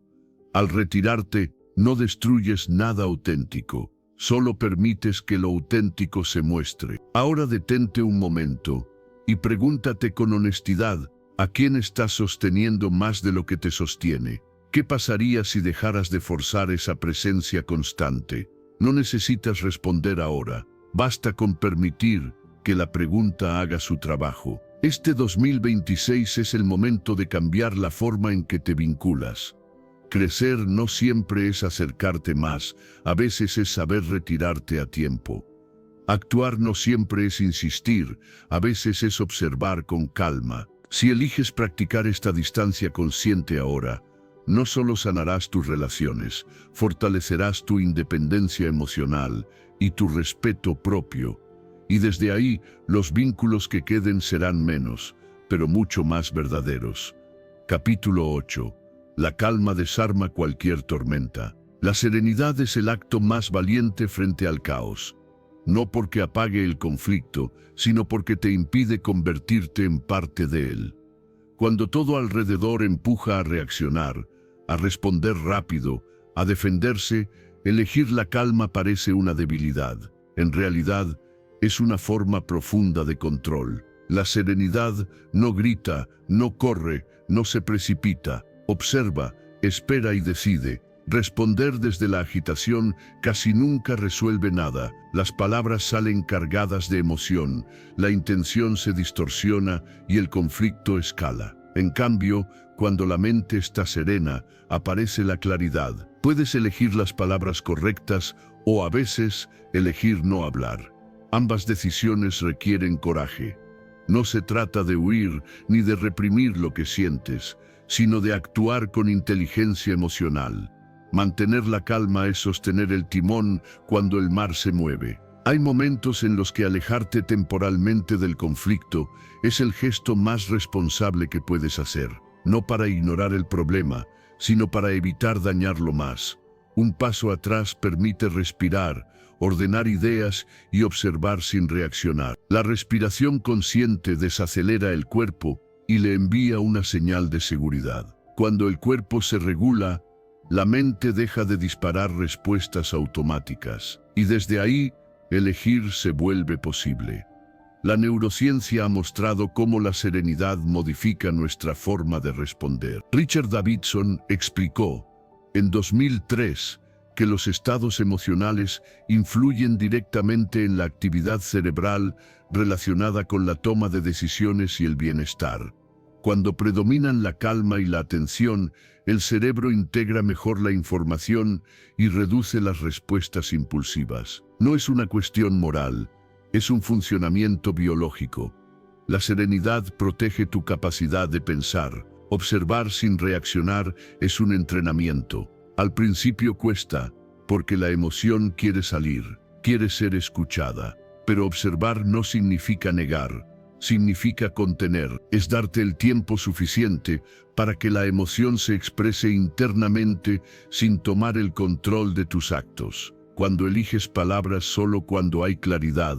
Al retirarte, no destruyes nada auténtico, solo permites que lo auténtico se muestre. Ahora detente un momento y pregúntate con honestidad, ¿a quién estás sosteniendo más de lo que te sostiene? ¿Qué pasaría si dejaras de forzar esa presencia constante? No necesitas responder ahora, basta con permitir que la pregunta haga su trabajo. Este 2026 es el momento de cambiar la forma en que te vinculas. Crecer no siempre es acercarte más, a veces es saber retirarte a tiempo. Actuar no siempre es insistir, a veces es observar con calma. Si eliges practicar esta distancia consciente ahora, no solo sanarás tus relaciones, fortalecerás tu independencia emocional y tu respeto propio. Y desde ahí, los vínculos que queden serán menos, pero mucho más verdaderos. Capítulo 8. La calma desarma cualquier tormenta. La serenidad es el acto más valiente frente al caos. No porque apague el conflicto, sino porque te impide convertirte en parte de él. Cuando todo alrededor empuja a reaccionar, a responder rápido, a defenderse, elegir la calma parece una debilidad. En realidad, es una forma profunda de control. La serenidad no grita, no corre, no se precipita. Observa, espera y decide. Responder desde la agitación casi nunca resuelve nada. Las palabras salen cargadas de emoción, la intención se distorsiona y el conflicto escala. En cambio, cuando la mente está serena, aparece la claridad. Puedes elegir las palabras correctas o a veces elegir no hablar. Ambas decisiones requieren coraje. No se trata de huir ni de reprimir lo que sientes, sino de actuar con inteligencia emocional. Mantener la calma es sostener el timón cuando el mar se mueve. Hay momentos en los que alejarte temporalmente del conflicto es el gesto más responsable que puedes hacer, no para ignorar el problema, sino para evitar dañarlo más. Un paso atrás permite respirar, ordenar ideas y observar sin reaccionar. La respiración consciente desacelera el cuerpo y le envía una señal de seguridad. Cuando el cuerpo se regula, la mente deja de disparar respuestas automáticas, y desde ahí, elegir se vuelve posible. La neurociencia ha mostrado cómo la serenidad modifica nuestra forma de responder. Richard Davidson explicó, en 2003, que los estados emocionales influyen directamente en la actividad cerebral relacionada con la toma de decisiones y el bienestar. Cuando predominan la calma y la atención, el cerebro integra mejor la información y reduce las respuestas impulsivas. No es una cuestión moral, es un funcionamiento biológico. La serenidad protege tu capacidad de pensar. Observar sin reaccionar es un entrenamiento. Al principio cuesta, porque la emoción quiere salir, quiere ser escuchada. Pero observar no significa negar. Significa contener, es darte el tiempo suficiente para que la emoción se exprese internamente sin tomar el control de tus actos. Cuando eliges palabras solo cuando hay claridad,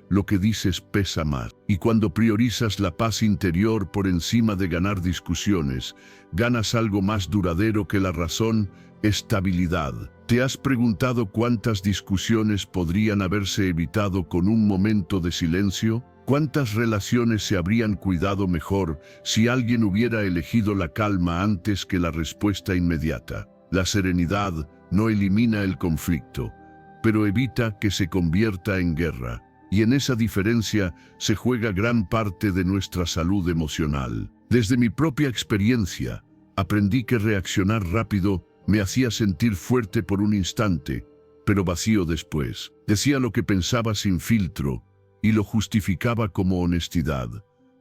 lo que dices pesa más. Y cuando priorizas la paz interior por encima de ganar discusiones, ganas algo más duradero que la razón, estabilidad. ¿Te has preguntado cuántas discusiones podrían haberse evitado con un momento de silencio? ¿Cuántas relaciones se habrían cuidado mejor si alguien hubiera elegido la calma antes que la respuesta inmediata? La serenidad no elimina el conflicto, pero evita que se convierta en guerra. Y en esa diferencia se juega gran parte de nuestra salud emocional. Desde mi propia experiencia, aprendí que reaccionar rápido me hacía sentir fuerte por un instante, pero vacío después. Decía lo que pensaba sin filtro, y lo justificaba como honestidad.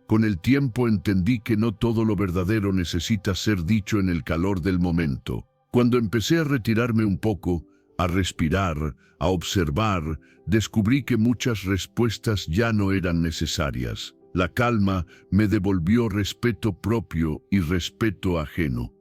Con el tiempo entendí que no todo lo verdadero necesita ser dicho en el calor del momento. Cuando empecé a retirarme un poco, a respirar, a observar, descubrí que muchas respuestas ya no eran necesarias. La calma me devolvió respeto propio y respeto ajeno.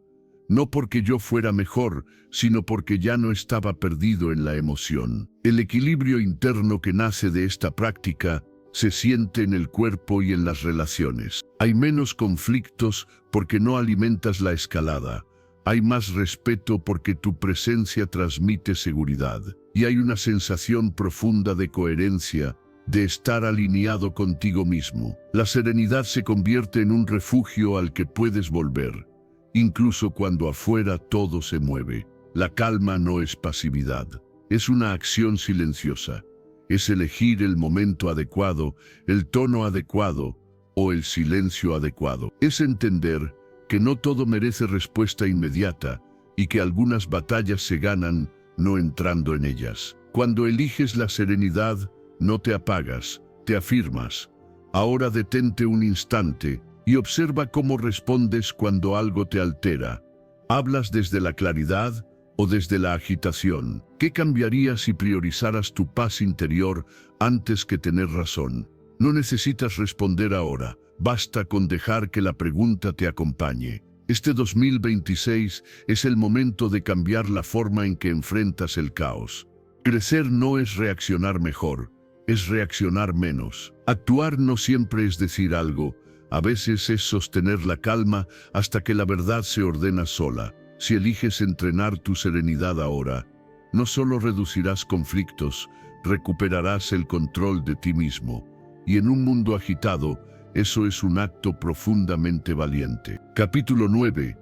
No porque yo fuera mejor, sino porque ya no estaba perdido en la emoción. El equilibrio interno que nace de esta práctica se siente en el cuerpo y en las relaciones. Hay menos conflictos porque no alimentas la escalada. Hay más respeto porque tu presencia transmite seguridad. Y hay una sensación profunda de coherencia, de estar alineado contigo mismo. La serenidad se convierte en un refugio al que puedes volver, incluso cuando afuera todo se mueve. La calma no es pasividad, es una acción silenciosa. Es elegir el momento adecuado, el tono adecuado o el silencio adecuado. Es entender que no todo merece respuesta inmediata y que algunas batallas se ganan no entrando en ellas. Cuando eliges la serenidad, no te apagas, te afirmas. Ahora detente un instante y observa cómo respondes cuando algo te altera. ¿Hablas desde la claridad o desde la agitación? ¿Qué cambiaría si priorizaras tu paz interior antes que tener razón? No necesitas responder ahora, basta con dejar que la pregunta te acompañe. Este 2026 es el momento de cambiar la forma en que enfrentas el caos. Crecer no es reaccionar mejor, es reaccionar menos. Actuar no siempre es decir algo, a veces es sostener la calma hasta que la verdad se ordena sola. Si eliges entrenar tu serenidad ahora, no solo reducirás conflictos, recuperarás el control de ti mismo. Y en un mundo agitado, eso es un acto profundamente valiente. Capítulo 9.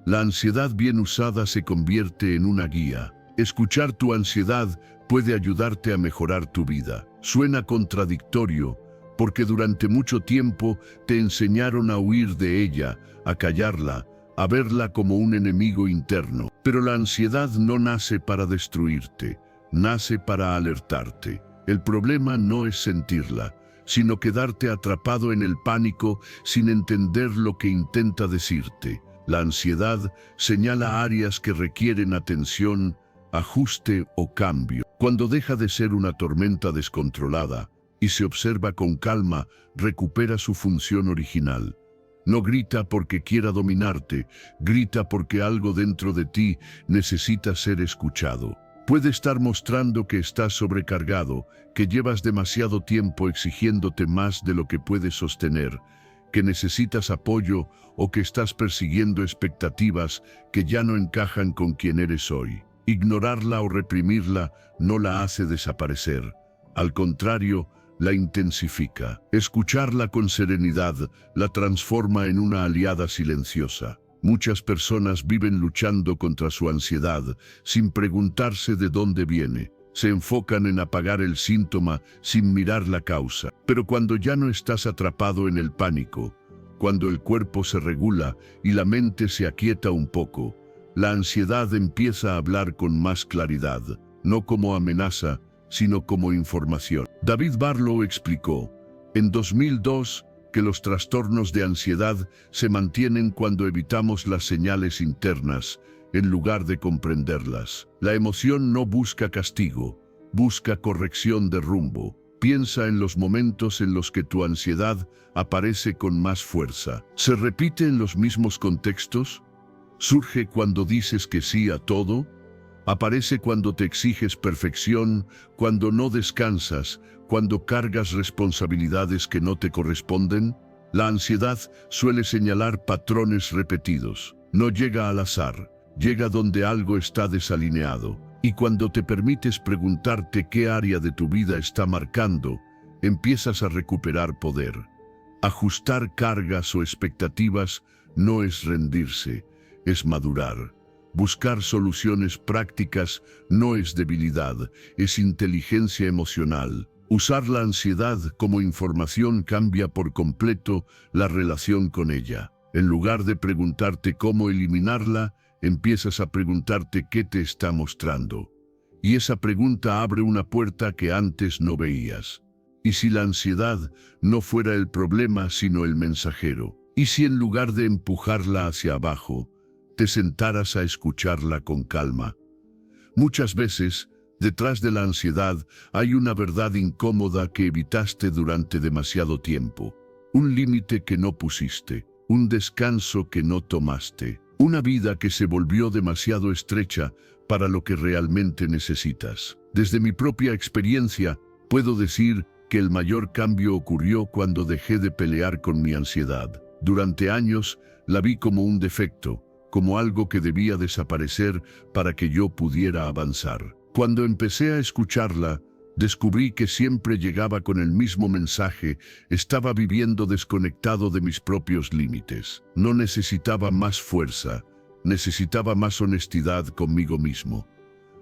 La ansiedad bien usada se convierte en una guía. Escuchar tu ansiedad puede ayudarte a mejorar tu vida. Suena contradictorio, porque durante mucho tiempo te enseñaron a huir de ella, a callarla, a verla como un enemigo interno. Pero la ansiedad no nace para destruirte, nace para alertarte. El problema no es sentirla, sino quedarte atrapado en el pánico sin entender lo que intenta decirte. La ansiedad señala áreas que requieren atención, ajuste o cambio. Cuando deja de ser una tormenta descontrolada y se observa con calma, recupera su función original. No grita porque quiera dominarte, grita porque algo dentro de ti necesita ser escuchado. Puede estar mostrando que estás sobrecargado, que llevas demasiado tiempo exigiéndote más de lo que puedes sostener, que necesitas apoyo o que estás persiguiendo expectativas que ya no encajan con quien eres hoy. Ignorarla o reprimirla no la hace desaparecer. Al contrario, la intensifica. Escucharla con serenidad la transforma en una aliada silenciosa. Muchas personas viven luchando contra su ansiedad sin preguntarse de dónde viene. Se enfocan en apagar el síntoma sin mirar la causa. Pero cuando ya no estás atrapado en el pánico, cuando el cuerpo se regula y la mente se aquieta un poco, la ansiedad empieza a hablar con más claridad, no como amenaza, sino como información. David Barlow explicó, en 2002, que los trastornos de ansiedad se mantienen cuando evitamos las señales internas, en lugar de comprenderlas. La emoción no busca castigo, busca corrección de rumbo. Piensa en los momentos en los que tu ansiedad aparece con más fuerza. ¿Se repite en los mismos contextos? ¿Surge cuando dices que sí a todo? ¿Aparece cuando te exiges perfección, cuando no descansas, cuando cargas responsabilidades que no te corresponden? La ansiedad suele señalar patrones repetidos. No llega al azar, llega donde algo está desalineado. Y cuando te permites preguntarte qué área de tu vida está marcando, empiezas a recuperar poder. Ajustar cargas o expectativas no es rendirse, es madurar. Buscar soluciones prácticas no es debilidad, es inteligencia emocional. Usar la ansiedad como información cambia por completo la relación con ella. En lugar de preguntarte cómo eliminarla, empiezas a preguntarte qué te está mostrando. Y esa pregunta abre una puerta que antes no veías. ¿Y si la ansiedad no fuera el problema sino el mensajero? ¿Y si en lugar de empujarla hacia abajo, te sentaras a escucharla con calma? Muchas veces, detrás de la ansiedad hay una verdad incómoda que evitaste durante demasiado tiempo. Un límite que no pusiste, un descanso que no tomaste, una vida que se volvió demasiado estrecha para lo que realmente necesitas. Desde mi propia experiencia, puedo decir que el mayor cambio ocurrió cuando dejé de pelear con mi ansiedad. Durante años, la vi como un defecto, como algo que debía desaparecer para que yo pudiera avanzar. Cuando empecé a escucharla, descubrí que siempre llegaba con el mismo mensaje, estaba viviendo desconectado de mis propios límites. No necesitaba más fuerza, necesitaba más honestidad conmigo mismo.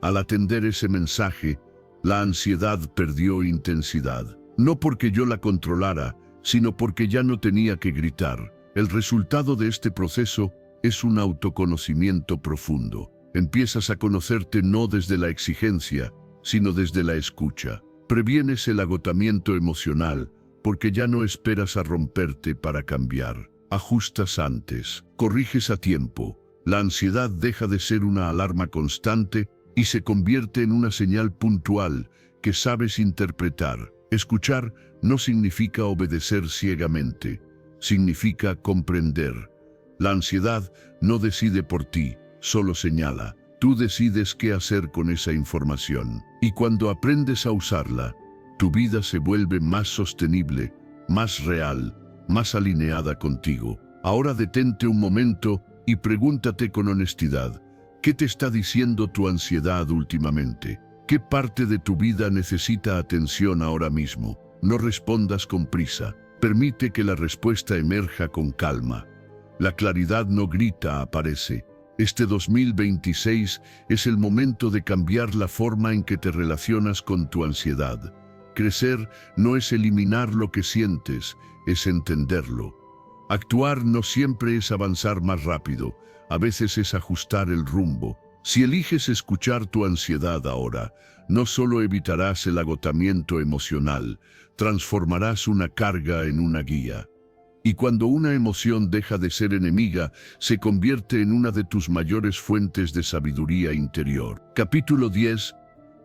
Al atender ese mensaje, la ansiedad perdió intensidad. No porque yo la controlara, sino porque ya no tenía que gritar. El resultado de este proceso es un autoconocimiento profundo. Empiezas a conocerte no desde la exigencia, sino desde la escucha. Previenes el agotamiento emocional, porque ya no esperas a romperte para cambiar. Ajustas antes, corriges a tiempo, La ansiedad deja de ser una alarma constante y se convierte en una señal puntual que sabes interpretar. Escuchar no significa obedecer ciegamente, significa comprender. La ansiedad no decide por ti, solo señala. Tú decides qué hacer con esa información. Y cuando aprendes a usarla, tu vida se vuelve más sostenible, más real, más alineada contigo. Ahora detente un momento y pregúntate con honestidad, ¿qué te está diciendo tu ansiedad últimamente? ¿Qué parte de tu vida necesita atención ahora mismo? No respondas con prisa. Permite que la respuesta emerja con calma. La claridad no grita, aparece. Este 2026 es el momento de cambiar la forma en que te relacionas con tu ansiedad. Crecer no es eliminar lo que sientes, es entenderlo. Actuar no siempre es avanzar más rápido, a veces es ajustar el rumbo. Si eliges escuchar tu ansiedad ahora, no solo evitarás el agotamiento emocional, transformarás una carga en una guía. Y cuando una emoción deja de ser enemiga, se convierte en una de tus mayores fuentes de sabiduría interior. Capítulo 10.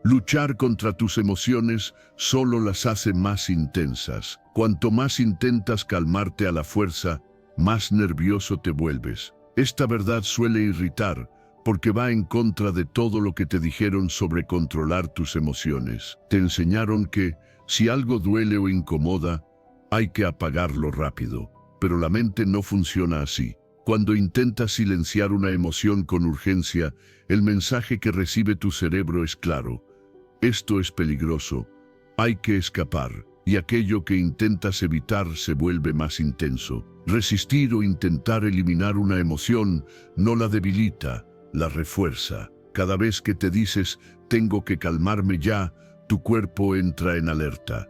Luchar contra tus emociones solo las hace más intensas. Cuanto más intentas calmarte a la fuerza, más nervioso te vuelves. Esta verdad suele irritar, porque va en contra de todo lo que te dijeron sobre controlar tus emociones. Te enseñaron que, si algo duele o incomoda, hay que apagarlo rápido. Pero la mente no funciona así. Cuando intentas silenciar una emoción con urgencia, el mensaje que recibe tu cerebro es claro. Esto es peligroso. Hay que escapar. Y aquello que intentas evitar se vuelve más intenso. Resistir o intentar eliminar una emoción no la debilita, la refuerza. Cada vez que te dices, tengo que calmarme ya, tu cuerpo entra en alerta.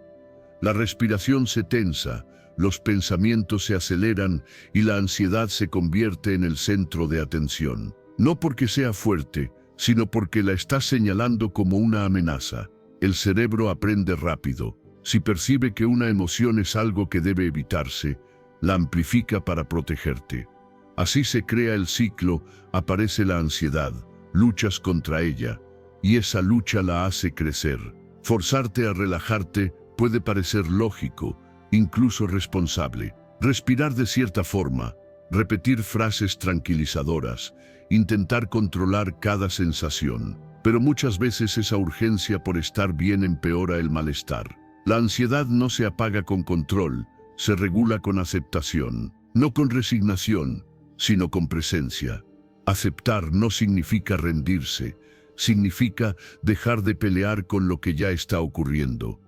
La respiración se tensa, los pensamientos se aceleran y la ansiedad se convierte en el centro de atención. No porque sea fuerte, sino porque la estás señalando como una amenaza. El cerebro aprende rápido. Si percibe que una emoción es algo que debe evitarse, la amplifica para protegerte. Así se crea el ciclo, aparece la ansiedad, luchas contra ella, y esa lucha la hace crecer. Forzarte a relajarte puede parecer lógico, incluso responsable. Respirar de cierta forma, repetir frases tranquilizadoras, intentar controlar cada sensación. Pero muchas veces esa urgencia por estar bien empeora el malestar. La ansiedad no se apaga con control, se regula con aceptación, no con resignación, sino con presencia. Aceptar no significa rendirse, significa dejar de pelear con lo que ya está ocurriendo.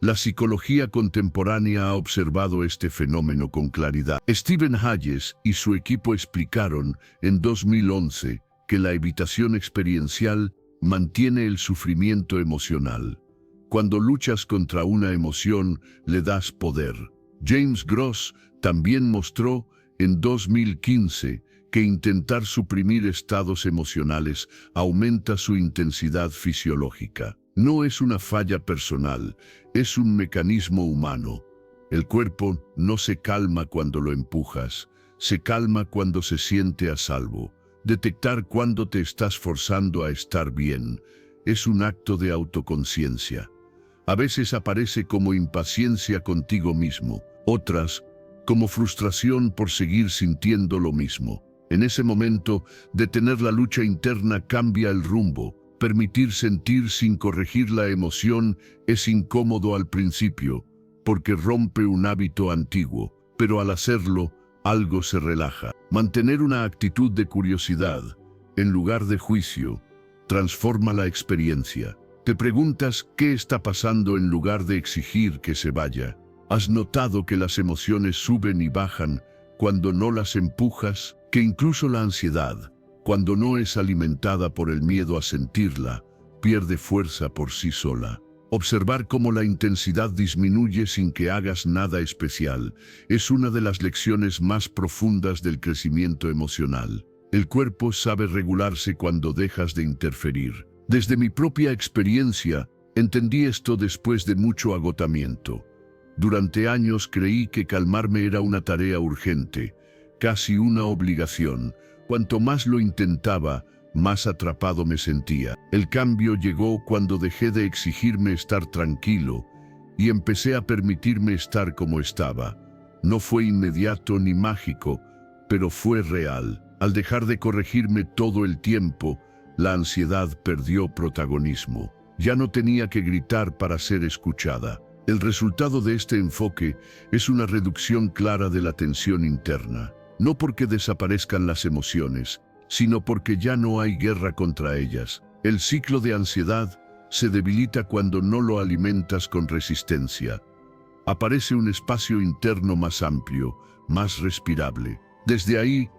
La psicología contemporánea ha observado este fenómeno con claridad. Stephen Hayes y su equipo explicaron en 2011 que la evitación experiencial mantiene el sufrimiento emocional. Cuando luchas contra una emoción, le das poder. James Gross también mostró en 2015 que intentar suprimir estados emocionales aumenta su intensidad fisiológica. No es una falla personal, es un mecanismo humano. El cuerpo no se calma cuando lo empujas, se calma cuando se siente a salvo. Detectar cuándo te estás forzando a estar bien es un acto de autoconciencia. A veces aparece como impaciencia contigo mismo, otras como frustración por seguir sintiendo lo mismo. En ese momento, detener la lucha interna cambia el rumbo. Permitir sentir sin corregir la emoción es incómodo al principio, porque rompe un hábito antiguo, pero al hacerlo, algo se relaja. Mantener una actitud de curiosidad, en lugar de juicio, transforma la experiencia. Te preguntas qué está pasando en lugar de exigir que se vaya. ¿Has notado que las emociones suben y bajan cuando no las empujas? Que incluso la ansiedad, cuando no es alimentada por el miedo a sentirla, pierde fuerza por sí sola. Observar cómo la intensidad disminuye sin que hagas nada especial es una de las lecciones más profundas del crecimiento emocional. El cuerpo sabe regularse cuando dejas de interferir. Desde mi propia experiencia, entendí esto después de mucho agotamiento. Durante años creí que calmarme era una tarea urgente, casi una obligación, Cuanto más lo intentaba, más atrapado me sentía. El cambio llegó cuando dejé de exigirme estar tranquilo y empecé a permitirme estar como estaba. No fue inmediato ni mágico, pero fue real. Al dejar de corregirme todo el tiempo, la ansiedad perdió protagonismo. Ya no tenía que gritar para ser escuchada. El resultado de este enfoque es una reducción clara de la tensión interna. No porque desaparezcan las emociones, sino porque ya no hay guerra contra ellas. El ciclo de ansiedad se debilita cuando no lo alimentas con resistencia. Aparece un espacio interno más amplio, más respirable. Desde ahí,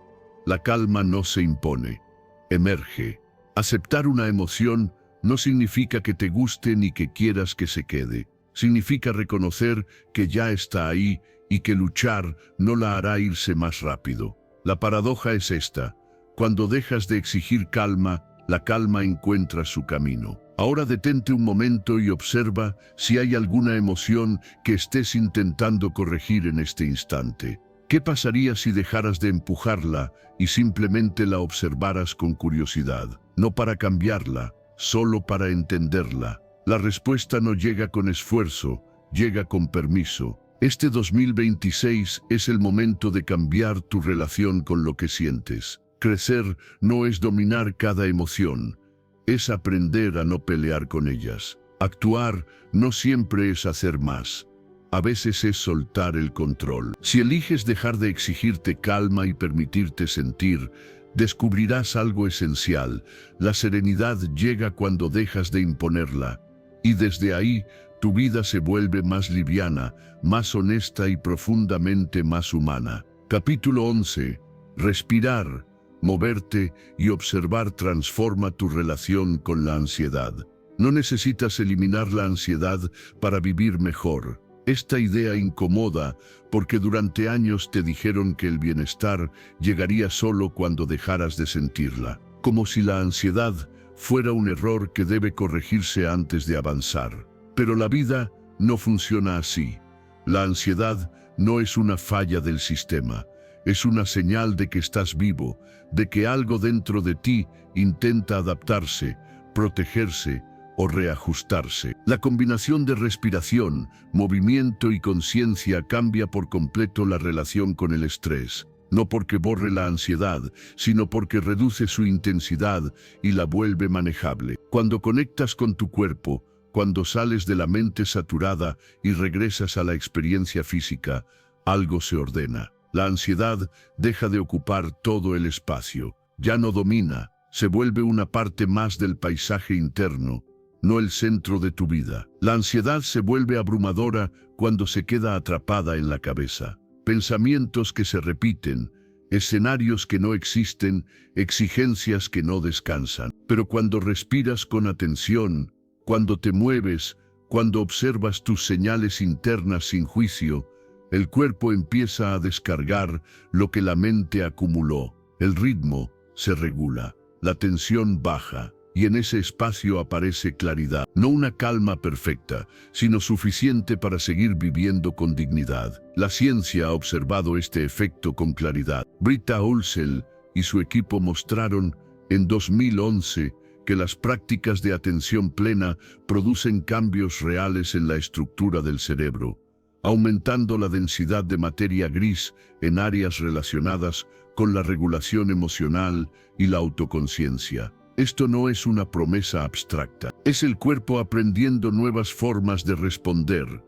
la calma no se impone, emerge. Aceptar una emoción no significa que te guste ni que quieras que se quede. Significa reconocer que ya está ahí y que luchar no la hará irse más rápido. La paradoja es esta: cuando dejas de exigir calma, la calma encuentra su camino. Ahora detente un momento y observa si hay alguna emoción que estés intentando corregir en este instante. ¿Qué pasaría si dejaras de empujarla y simplemente la observaras con curiosidad? No para cambiarla, solo para entenderla. La respuesta no llega con esfuerzo, llega con permiso. Este 2026 es el momento de cambiar tu relación con lo que sientes. Crecer no es dominar cada emoción, es aprender a no pelear con ellas. Actuar no siempre es hacer más. A veces es soltar el control. Si eliges dejar de exigirte calma y permitirte sentir, descubrirás algo esencial. La serenidad llega cuando dejas de imponerla. Y desde ahí, tu vida se vuelve más liviana, más honesta y profundamente más humana. Capítulo 11. Respirar, moverte y observar transforma tu relación con la ansiedad. No necesitas eliminar la ansiedad para vivir mejor. Esta idea incomoda porque durante años te dijeron que el bienestar llegaría solo cuando dejaras de sentirla, como si la ansiedad fuera un error que debe corregirse antes de avanzar. Pero la vida no funciona así. La ansiedad no es una falla del sistema, es una señal de que estás vivo, de que algo dentro de ti intenta adaptarse, protegerse o reajustarse. La combinación de respiración, movimiento y conciencia cambia por completo la relación con el estrés. No porque borre la ansiedad, sino porque reduce su intensidad y la vuelve manejable. Cuando conectas con tu cuerpo, cuando sales de la mente saturada y regresas a la experiencia física, algo se ordena. La ansiedad deja de ocupar todo el espacio. Ya no domina, se vuelve una parte más del paisaje interno, no el centro de tu vida. La ansiedad se vuelve abrumadora cuando se queda atrapada en la cabeza. Pensamientos que se repiten, escenarios que no existen, exigencias que no descansan. Pero cuando respiras con atención, cuando te mueves, cuando observas tus señales internas sin juicio, el cuerpo empieza a descargar lo que la mente acumuló. El ritmo se regula, la tensión baja, y en ese espacio aparece claridad. No una calma perfecta, sino suficiente para seguir viviendo con dignidad. La ciencia ha observado este efecto con claridad. Britta Olsel y su equipo mostraron en 2011 que las prácticas de atención plena producen cambios reales en la estructura del cerebro, aumentando la densidad de materia gris en áreas relacionadas con la regulación emocional y la autoconciencia. Esto no es una promesa abstracta, es el cuerpo aprendiendo nuevas formas de responder.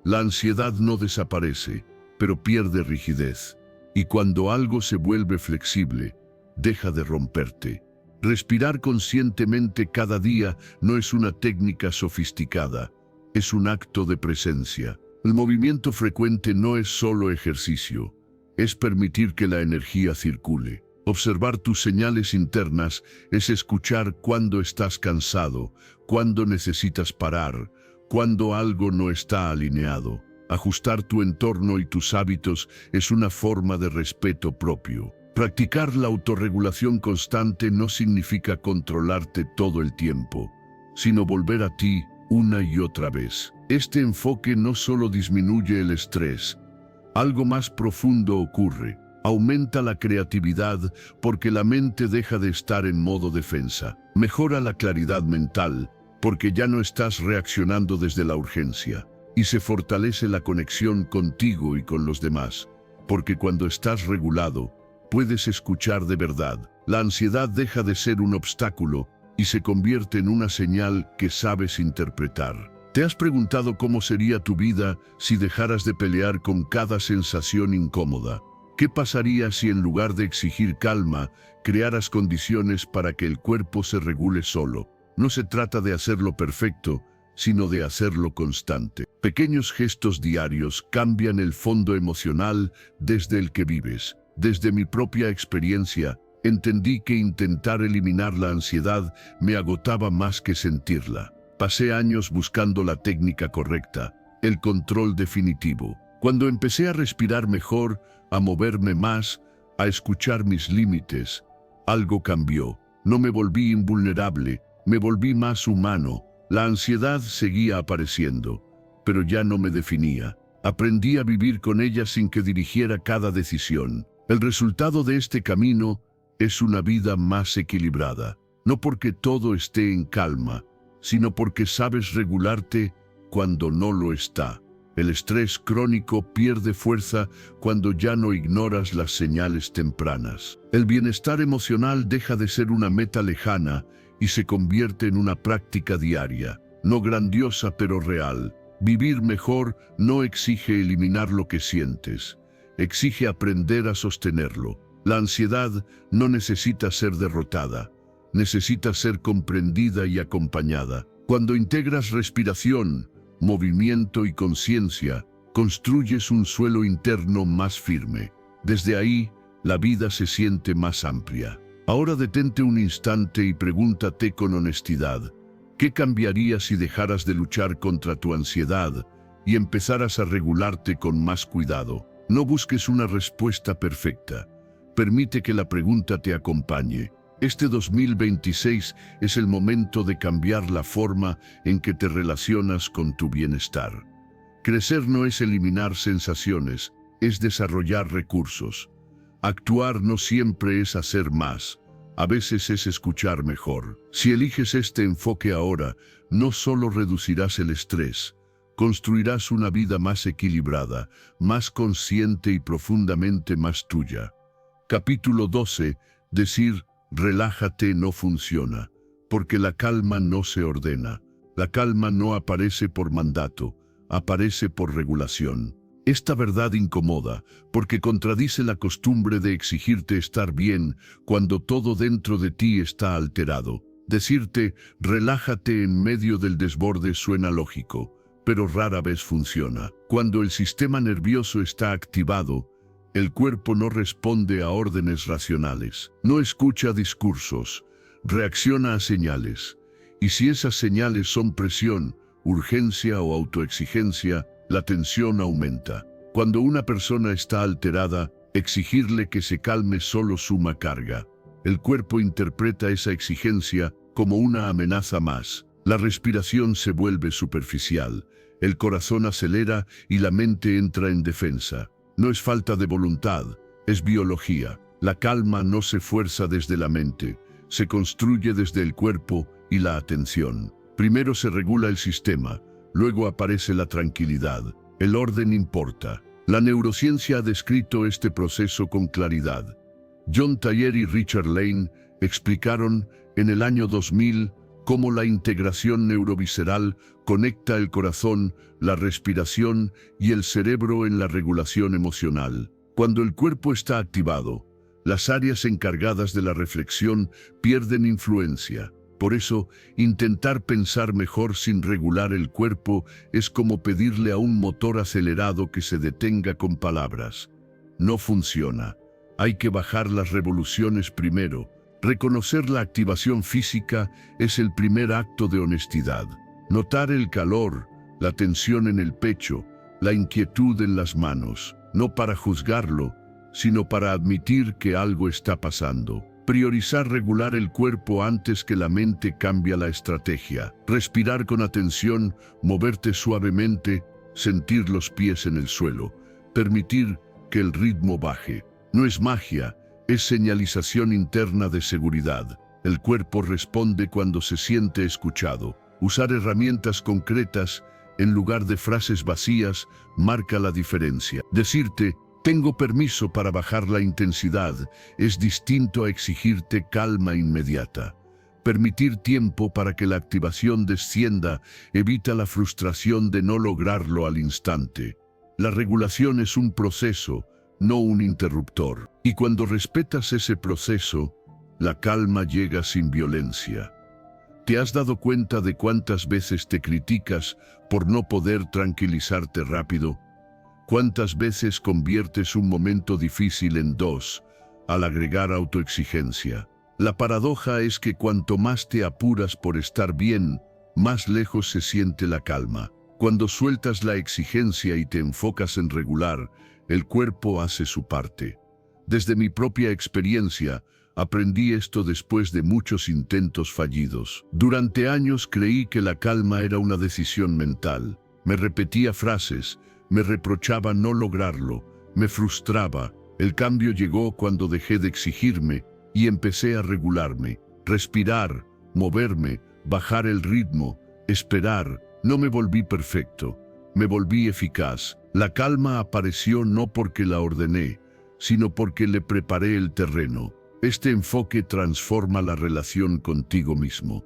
La ansiedad no desaparece, pero pierde rigidez. Y cuando algo se vuelve flexible, deja de romperte. Respirar conscientemente cada día no es una técnica sofisticada, es un acto de presencia. El movimiento frecuente no es solo ejercicio, es permitir que la energía circule. Observar tus señales internas es escuchar cuando estás cansado, cuando necesitas parar, cuando algo no está alineado. Ajustar tu entorno y tus hábitos es una forma de respeto propio. Practicar la autorregulación constante no significa controlarte todo el tiempo, sino volver a ti una y otra vez. Este enfoque no solo disminuye el estrés, algo más profundo ocurre. Aumenta la creatividad porque la mente deja de estar en modo defensa. Mejora la claridad mental porque ya no estás reaccionando desde la urgencia. Y se fortalece la conexión contigo y con los demás, porque cuando estás regulado, puedes escuchar de verdad. La ansiedad deja de ser un obstáculo y se convierte en una señal que sabes interpretar. ¿Te has preguntado cómo sería tu vida si dejaras de pelear con cada sensación incómoda? ¿Qué pasaría si en lugar de exigir calma, crearas condiciones para que el cuerpo se regule solo? No se trata de hacerlo perfecto, sino de hacerlo constante. Pequeños gestos diarios cambian el fondo emocional desde el que vives. Desde mi propia experiencia, entendí que intentar eliminar la ansiedad me agotaba más que sentirla. Pasé años buscando la técnica correcta, el control definitivo. Cuando empecé a respirar mejor, a moverme más, a escuchar mis límites, algo cambió. No me volví invulnerable, me volví más humano. La ansiedad seguía apareciendo, pero ya no me definía. Aprendí a vivir con ella sin que dirigiera cada decisión. El resultado de este camino es una vida más equilibrada, no porque todo esté en calma, sino porque sabes regularte cuando no lo está. El estrés crónico pierde fuerza cuando ya no ignoras las señales tempranas. El bienestar emocional deja de ser una meta lejana y se convierte en una práctica diaria, no grandiosa pero real. Vivir mejor no exige eliminar lo que sientes, exige aprender a sostenerlo. La ansiedad no necesita ser derrotada, necesita ser comprendida y acompañada. Cuando integras respiración, movimiento y conciencia, construyes un suelo interno más firme. Desde ahí, la vida se siente más amplia. Ahora detente un instante y pregúntate con honestidad, ¿qué cambiaría si dejaras de luchar contra tu ansiedad y empezaras a regularte con más cuidado? No busques una respuesta perfecta. Permite que la pregunta te acompañe. Este 2026 es el momento de cambiar la forma en que te relacionas con tu bienestar. Crecer no es eliminar sensaciones, es desarrollar recursos. Actuar no siempre es hacer más, a veces es escuchar mejor. Si eliges este enfoque ahora, no solo reducirás el estrés, construirás una vida más equilibrada, más consciente y profundamente más tuya. Capítulo 12. Decir relájate no funciona, porque la calma no se ordena. La calma no aparece por mandato, aparece por regulación. Esta verdad incomoda, porque contradice la costumbre de exigirte estar bien cuando todo dentro de ti está alterado. Decirte relájate en medio del desborde suena lógico, pero rara vez funciona. Cuando el sistema nervioso está activado, el cuerpo no responde a órdenes racionales, no escucha discursos, reacciona a señales. Y si esas señales son presión, urgencia o autoexigencia, la tensión aumenta. Cuando una persona está alterada, exigirle que se calme solo suma carga. El cuerpo interpreta esa exigencia como una amenaza más. La respiración se vuelve superficial, el corazón acelera y la mente entra en defensa. No es falta de voluntad, es biología. La calma no se fuerza desde la mente, se construye desde el cuerpo y la atención. Primero se regula el sistema, luego aparece la tranquilidad. El orden importa. La neurociencia ha descrito este proceso con claridad. John Thayer y Richard Lane explicaron en el año 2000 cómo la integración neurovisceral conecta el corazón, la respiración y el cerebro en la regulación emocional. Cuando el cuerpo está activado, las áreas encargadas de la reflexión pierden influencia. Por eso, intentar pensar mejor sin regular el cuerpo es como pedirle a un motor acelerado que se detenga con palabras. No funciona. Hay que bajar las revoluciones primero. Reconocer la activación física es el primer acto de honestidad. Notar el calor, la tensión en el pecho, la inquietud en las manos, no para juzgarlo, sino para admitir que algo está pasando. Priorizar regular el cuerpo antes que la mente cambia la estrategia. Respirar con atención, moverte suavemente, sentir los pies en el suelo. Permitir que el ritmo baje. No es magia, es señalización interna de seguridad. El cuerpo responde cuando se siente escuchado. Usar herramientas concretas en lugar de frases vacías marca la diferencia. Decirte, tengo permiso para bajar la intensidad, es distinto a exigirte calma inmediata. Permitir tiempo para que la activación descienda evita la frustración de no lograrlo al instante. La regulación es un proceso, no un interruptor. Y cuando respetas ese proceso, la calma llega sin violencia. ¿Te has dado cuenta de cuántas veces te criticas por no poder tranquilizarte rápido? ¿Cuántas veces conviertes un momento difícil en dos al agregar autoexigencia? La paradoja es que cuanto más te apuras por estar bien, más lejos se siente la calma. Cuando sueltas la exigencia y te enfocas en regular, el cuerpo hace su parte. Desde mi propia experiencia, aprendí esto después de muchos intentos fallidos. Durante años creí que la calma era una decisión mental. Me repetía frases, me reprochaba no lograrlo, me frustraba. El cambio llegó cuando dejé de exigirme y empecé a regularme, respirar, moverme, bajar el ritmo, esperar. No me volví perfecto, me volví eficaz. La calma apareció no porque la ordené, sino porque le preparé el terreno. Este enfoque transforma la relación contigo mismo.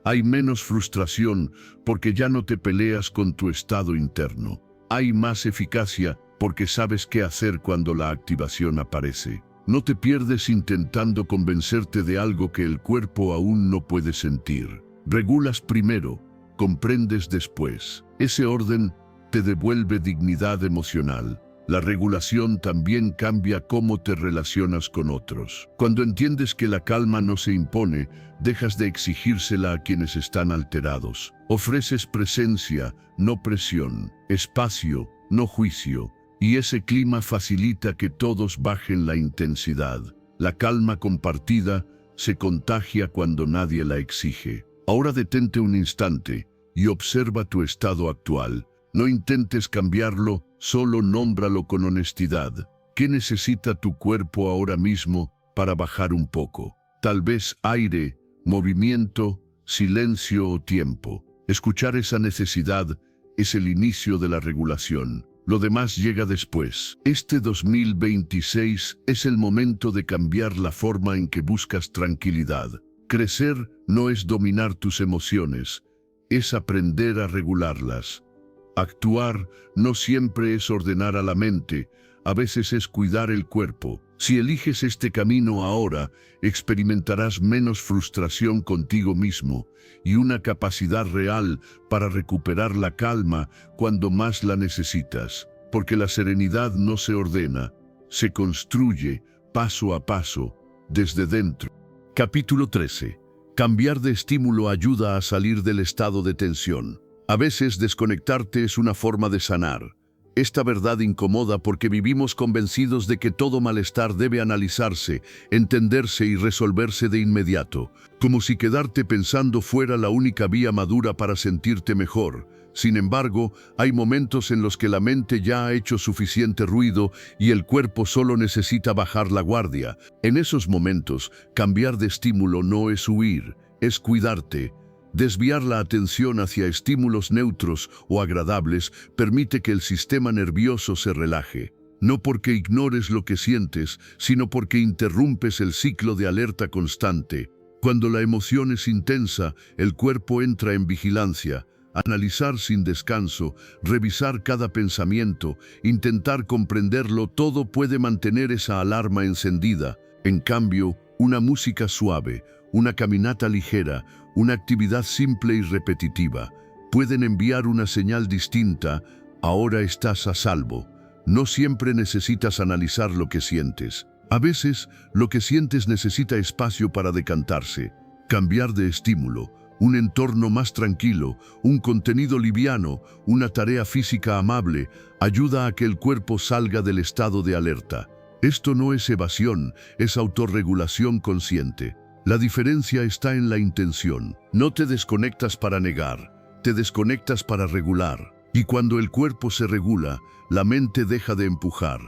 Hay menos frustración porque ya no te peleas con tu estado interno. Hay más eficacia porque sabes qué hacer cuando la activación aparece. No te pierdes intentando convencerte de algo que el cuerpo aún no puede sentir. Regulas primero, comprendes después. Ese orden te devuelve dignidad emocional. La regulación también cambia cómo te relacionas con otros. Cuando entiendes que la calma no se impone, dejas de exigírsela a quienes están alterados. Ofreces presencia, no presión, espacio, no juicio. Y ese clima facilita que todos bajen la intensidad. La calma compartida se contagia cuando nadie la exige. Ahora detente un instante y observa tu estado actual. No intentes cambiarlo, solo nómbralo con honestidad. ¿Qué necesita tu cuerpo ahora mismo para bajar un poco? Tal vez aire, movimiento, silencio o tiempo. Escuchar esa necesidad es el inicio de la regulación. Lo demás llega después. Este 2026 es el momento de cambiar la forma en que buscas tranquilidad. Crecer no es dominar tus emociones, es aprender a regularlas. Actuar no siempre es ordenar a la mente, a veces es cuidar el cuerpo. Si eliges este camino ahora, experimentarás menos frustración contigo mismo y una capacidad real para recuperar la calma cuando más la necesitas. Porque la serenidad no se ordena, se construye paso a paso, desde dentro. Capítulo 13. Cambiar de estímulo ayuda a salir del estado de tensión. A veces desconectarte es una forma de sanar. Esta verdad incomoda porque vivimos convencidos de que todo malestar debe analizarse, entenderse y resolverse de inmediato, como si quedarte pensando fuera la única vía madura para sentirte mejor. Sin embargo, hay momentos en los que la mente ya ha hecho suficiente ruido y el cuerpo solo necesita bajar la guardia. En esos momentos, cambiar de estímulo no es huir, es cuidarte. Desviar la atención hacia estímulos neutros o agradables permite que el sistema nervioso se relaje. No porque ignores lo que sientes, sino porque interrumpes el ciclo de alerta constante. Cuando la emoción es intensa, el cuerpo entra en vigilancia. Analizar sin descanso, revisar cada pensamiento, intentar comprenderlo, todo puede mantener esa alarma encendida. En cambio, una música suave, una caminata ligera, una actividad simple y repetitiva, pueden enviar una señal distinta: ahora estás a salvo. No siempre necesitas analizar lo que sientes. A veces, lo que sientes necesita espacio para decantarse. Cambiar de estímulo, un entorno más tranquilo, un contenido liviano, una tarea física amable, ayuda a que el cuerpo salga del estado de alerta. Esto no es evasión, es autorregulación consciente. La diferencia está en la intención. No te desconectas para negar, te desconectas para regular. Y cuando el cuerpo se regula, la mente deja de empujar.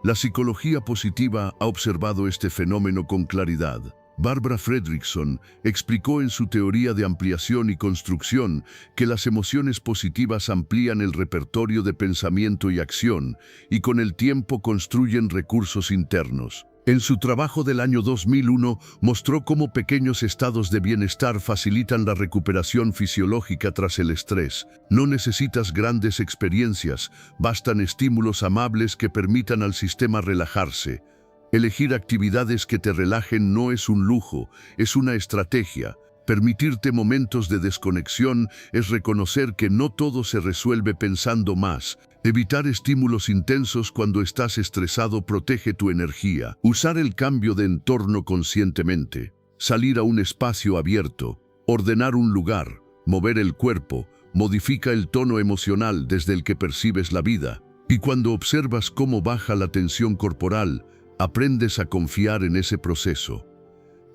La psicología positiva ha observado este fenómeno con claridad. Barbara Fredrickson explicó en su teoría de ampliación y construcción que las emociones positivas amplían el repertorio de pensamiento y acción y con el tiempo construyen recursos internos. En su trabajo del año 2001 mostró cómo pequeños estados de bienestar facilitan la recuperación fisiológica tras el estrés. No necesitas grandes experiencias, bastan estímulos amables que permitan al sistema relajarse. Elegir actividades que te relajen no es un lujo, es una estrategia. Permitirte momentos de desconexión es reconocer que no todo se resuelve pensando más. Evitar estímulos intensos cuando estás estresado protege tu energía. Usar el cambio de entorno conscientemente. Salir a un espacio abierto. Ordenar un lugar. Mover el cuerpo. Modifica el tono emocional desde el que percibes la vida. Y cuando observas cómo baja la tensión corporal, aprendes a confiar en ese proceso.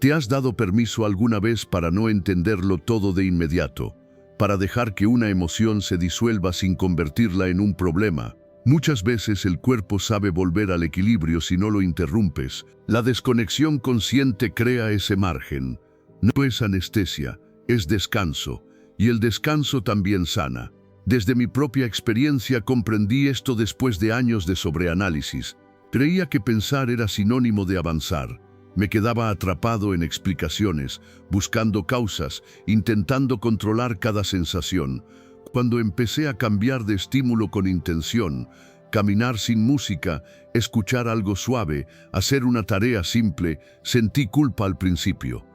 ¿Te has dado permiso alguna vez para no entenderlo todo de inmediato? Para dejar que una emoción se disuelva sin convertirla en un problema? Muchas veces el cuerpo sabe volver al equilibrio si no lo interrumpes. La desconexión consciente crea ese margen. No es anestesia, es descanso. Y el descanso también sana. Desde mi propia experiencia comprendí esto después de años de sobreanálisis. Creía que pensar era sinónimo de avanzar. Me quedaba atrapado en explicaciones, buscando causas, intentando controlar cada sensación. Cuando empecé a cambiar de estímulo con intención, caminar sin música, escuchar algo suave, hacer una tarea simple, sentí culpa al principio.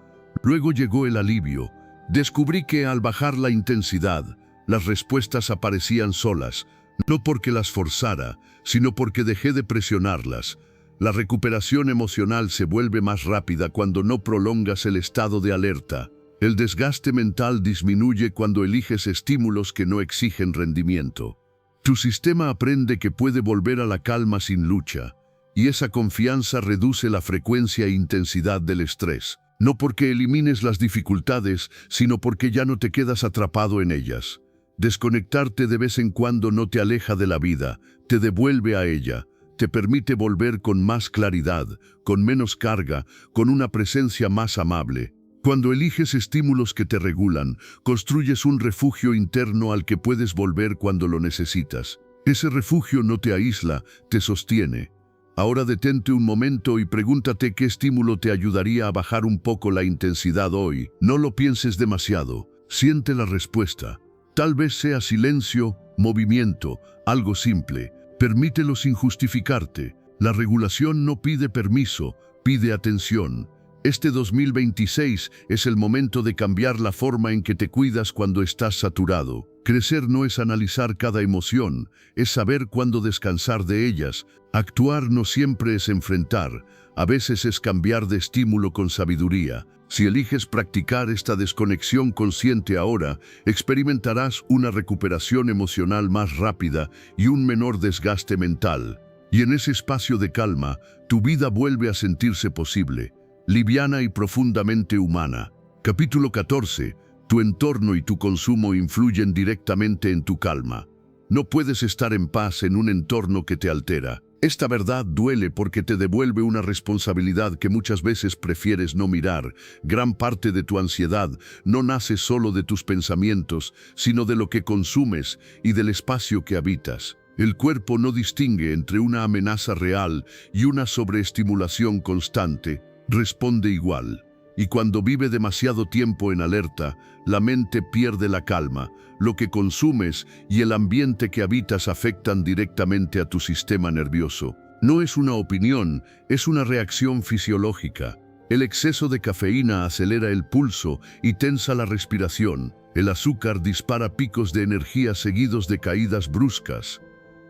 Luego llegó el alivio. Descubrí que al bajar la intensidad, las respuestas aparecían solas, no porque las forzara, sino porque dejé de presionarlas. La recuperación emocional se vuelve más rápida cuando no prolongas el estado de alerta. El desgaste mental disminuye cuando eliges estímulos que no exigen rendimiento. Tu sistema aprende que puede volver a la calma sin lucha, y esa confianza reduce la frecuencia e intensidad del estrés. No porque elimines las dificultades, sino porque ya no te quedas atrapado en ellas. Desconectarte de vez en cuando no te aleja de la vida, te devuelve a ella. Te permite volver con más claridad, con menos carga, con una presencia más amable. Cuando eliges estímulos que te regulan, construyes un refugio interno al que puedes volver cuando lo necesitas. Ese refugio no te aísla, te sostiene. Ahora detente un momento y pregúntate qué estímulo te ayudaría a bajar un poco la intensidad hoy. No lo pienses demasiado, siente la respuesta. Tal vez sea silencio, movimiento, algo simple. Permítelo sin justificarte. La regulación no pide permiso, pide atención. Este 2026 es el momento de cambiar la forma en que te cuidas cuando estás saturado. Crecer no es analizar cada emoción, es saber cuándo descansar de ellas. Actuar no siempre es enfrentar, a veces es cambiar de estímulo con sabiduría. Si eliges practicar esta desconexión consciente ahora, experimentarás una recuperación emocional más rápida y un menor desgaste mental. Y en ese espacio de calma, tu vida vuelve a sentirse posible, liviana y profundamente humana. Capítulo 14. Tu entorno y tu consumo influyen directamente en tu calma. No puedes estar en paz en un entorno que te altera. Esta verdad duele porque te devuelve una responsabilidad que muchas veces prefieres no mirar. Gran parte de tu ansiedad no nace solo de tus pensamientos, sino de lo que consumes y del espacio que habitas. El cuerpo no distingue entre una amenaza real y una sobreestimulación constante. Responde igual. Y cuando vive demasiado tiempo en alerta, la mente pierde la calma. Lo que consumes y el ambiente que habitas afectan directamente a tu sistema nervioso. No es una opinión, es una reacción fisiológica. El exceso de cafeína acelera el pulso y tensa la respiración. El azúcar dispara picos de energía seguidos de caídas bruscas.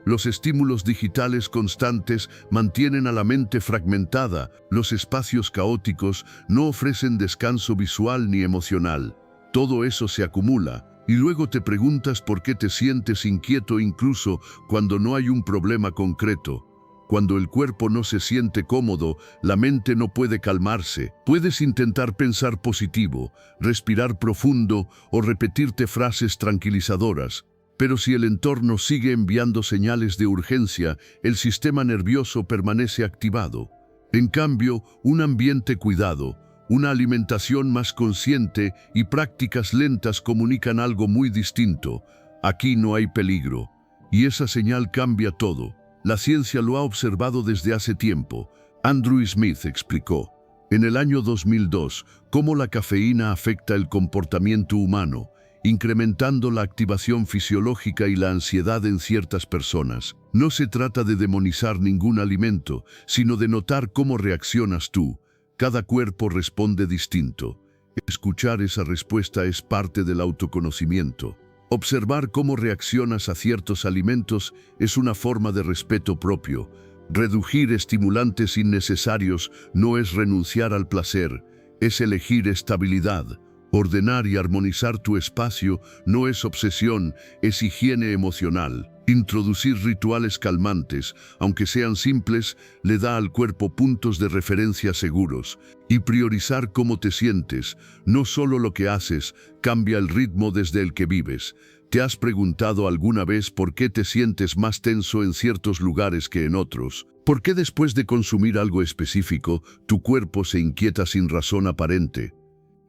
Los estímulos digitales constantes mantienen a la mente fragmentada. Los espacios caóticos no ofrecen descanso visual ni emocional. Todo eso se acumula, y luego te preguntas por qué te sientes inquieto incluso cuando no hay un problema concreto. Cuando el cuerpo no se siente cómodo, la mente no puede calmarse. Puedes intentar pensar positivo, respirar profundo o repetirte frases tranquilizadoras. Pero si el entorno sigue enviando señales de urgencia, el sistema nervioso permanece activado. En cambio, un ambiente cuidado, una alimentación más consciente y prácticas lentas comunican algo muy distinto. Aquí no hay peligro. Y esa señal cambia todo. La ciencia lo ha observado desde hace tiempo. Andrew Smith explicó, en el año 2002, cómo la cafeína afecta el comportamiento humano, incrementando la activación fisiológica y la ansiedad en ciertas personas. No se trata de demonizar ningún alimento, sino de notar cómo reaccionas tú. Cada cuerpo responde distinto. Escuchar esa respuesta es parte del autoconocimiento. Observar cómo reaccionas a ciertos alimentos es una forma de respeto propio. Reducir estimulantes innecesarios no es renunciar al placer, es elegir estabilidad. Ordenar y armonizar tu espacio no es obsesión, es higiene emocional. Introducir rituales calmantes, aunque sean simples, le da al cuerpo puntos de referencia seguros. Y priorizar cómo te sientes, no solo lo que haces, cambia el ritmo desde el que vives. ¿Te has preguntado alguna vez por qué te sientes más tenso en ciertos lugares que en otros? ¿Por qué después de consumir algo específico, tu cuerpo se inquieta sin razón aparente?